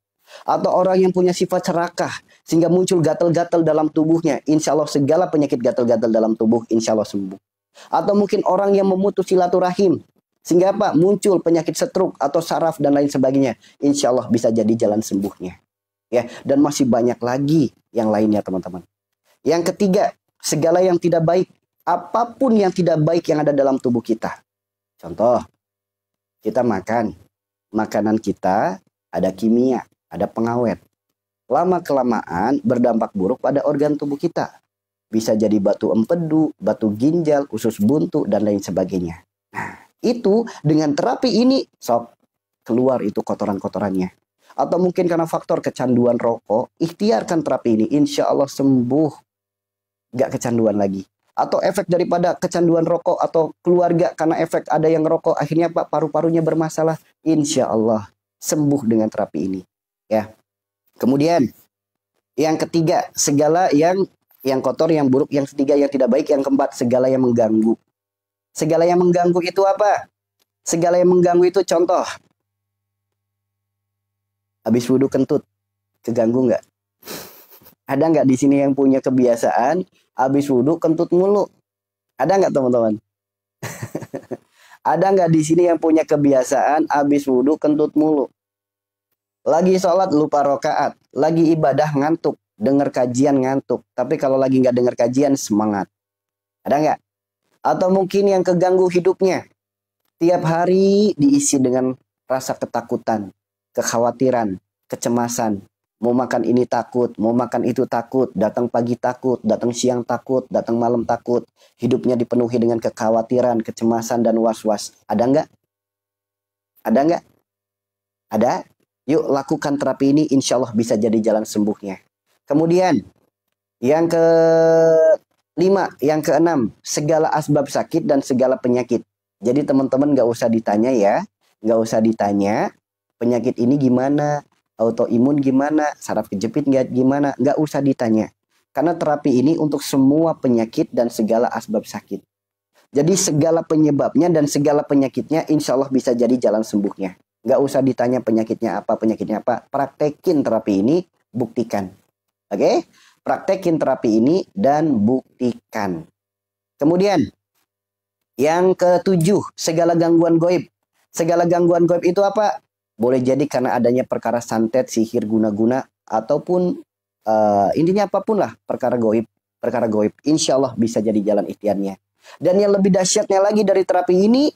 Atau orang yang punya sifat serakah, sehingga muncul gatal-gatal dalam tubuhnya, insya Allah segala penyakit gatal-gatal dalam tubuh, insya Allah sembuh. Atau mungkin orang yang memutus silaturahim, sehingga apa? Muncul penyakit stroke atau saraf dan lain sebagainya. Insya Allah bisa jadi jalan sembuhnya. Ya, dan masih banyak lagi yang lainnya, teman-teman. Yang ketiga, segala yang tidak baik. Apapun yang tidak baik yang ada dalam tubuh kita. Contoh, kita makan. Makanan kita ada kimia, ada pengawet. Lama-kelamaan berdampak buruk pada organ tubuh kita. Bisa jadi batu empedu, batu ginjal, usus buntu, dan lain sebagainya. Nah, itu dengan terapi ini sok keluar itu kotoran-kotorannya. Atau mungkin karena faktor kecanduan rokok, ikhtiarkan terapi ini, insya Allah sembuh, gak kecanduan lagi. Atau efek daripada kecanduan rokok atau keluarga karena efek ada yang rokok, akhirnya Pak paru-parunya bermasalah, insya Allah sembuh dengan terapi ini. Ya. Kemudian yang ketiga, segala yang kotor, yang buruk, yang ketiga yang tidak baik, yang keempat segala yang mengganggu. Segala yang mengganggu itu apa? Segala yang mengganggu itu contoh. Habis wudhu kentut, keganggu nggak? Ada nggak di sini yang punya kebiasaan habis wudhu kentut mulu? Ada nggak, teman-teman? Ada nggak di sini yang punya kebiasaan habis wudhu kentut mulu? Lagi sholat lupa rokaat, lagi ibadah ngantuk, dengar kajian ngantuk. Tapi kalau lagi nggak dengar kajian semangat. Ada nggak? Atau mungkin yang keganggu hidupnya, tiap hari diisi dengan rasa ketakutan, kekhawatiran, kecemasan. Mau makan ini takut, mau makan itu takut, datang pagi takut, datang siang takut, datang malam takut. Hidupnya dipenuhi dengan kekhawatiran, kecemasan, dan was-was. Ada nggak? Ada nggak? Ada? Yuk lakukan terapi ini, insya Allah bisa jadi jalan sembuhnya. Kemudian, yang yang keenam, segala asbab sakit dan segala penyakit. Jadi teman-teman nggak usah ditanya ya, nggak usah ditanya penyakit ini gimana, autoimun gimana, saraf kejepit gimana, nggak usah ditanya. Karena terapi ini untuk semua penyakit dan segala asbab sakit. Jadi segala penyebabnya dan segala penyakitnya insya Allah bisa jadi jalan sembuhnya. Nggak usah ditanya penyakitnya apa, praktekin terapi ini, buktikan. Oke? Praktekin terapi ini dan buktikan. Kemudian, Yang ketujuh, segala gangguan goib. Segala gangguan goib itu apa? Boleh jadi karena adanya perkara santet, sihir, guna-guna, ataupun intinya apapun lah perkara goib. Perkara goib, insya Allah bisa jadi jalan ikhtiarnya. Dan yang lebih dahsyatnya lagi dari terapi ini,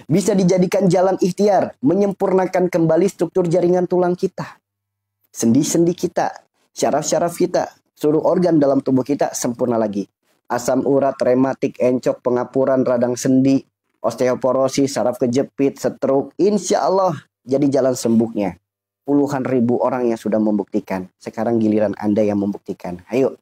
bisa dijadikan jalan ikhtiar, menyempurnakan kembali struktur jaringan tulang kita, sendi-sendi kita, syaraf-syaraf kita, seluruh organ dalam tubuh kita sempurna lagi. Asam urat, rematik, encok, pengapuran, radang sendi, osteoporosis, saraf kejepit, stroke, insya Allah jadi jalan sembuhnya. Puluhan ribu orang yang sudah membuktikan. Sekarang giliran Anda yang membuktikan. Ayo.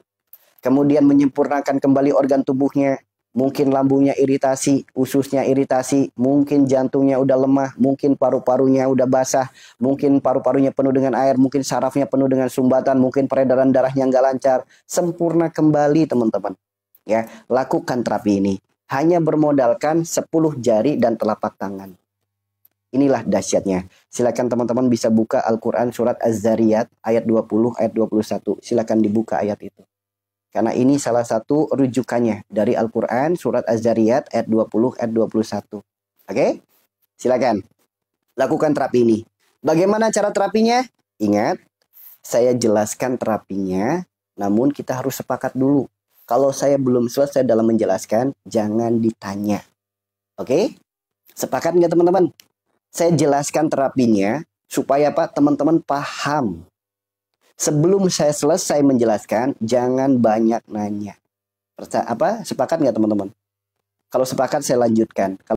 Kemudian menyempurnakan kembali organ tubuhnya. Mungkin lambungnya iritasi, ususnya iritasi, mungkin jantungnya udah lemah, mungkin paru-parunya udah basah, mungkin paru-parunya penuh dengan air, mungkin sarafnya penuh dengan sumbatan, mungkin peredaran darahnya nggak lancar. Sempurna kembali teman-teman. Ya, lakukan terapi ini. Hanya bermodalkan 10 jari dan telapak tangan. Inilah dahsyatnya. Silakan teman-teman bisa buka Al-Quran surat Az-Zariyat ayat 20, ayat 21. Silakan dibuka ayat itu. Karena ini salah satu rujukannya dari Al-Quran surat Az-Zariyat ayat 20, ayat 21. Oke? Silakan. Lakukan terapi ini. Bagaimana cara terapinya? Ingat, saya jelaskan terapinya, namun kita harus sepakat dulu. Kalau saya belum selesai dalam menjelaskan, jangan ditanya. Oke? Sepakat nggak teman-teman? Saya jelaskan terapinya supaya Pak teman-teman paham. Sebelum saya selesai menjelaskan, jangan banyak nanya. Sepakat nggak teman-teman? Kalau sepakat saya lanjutkan.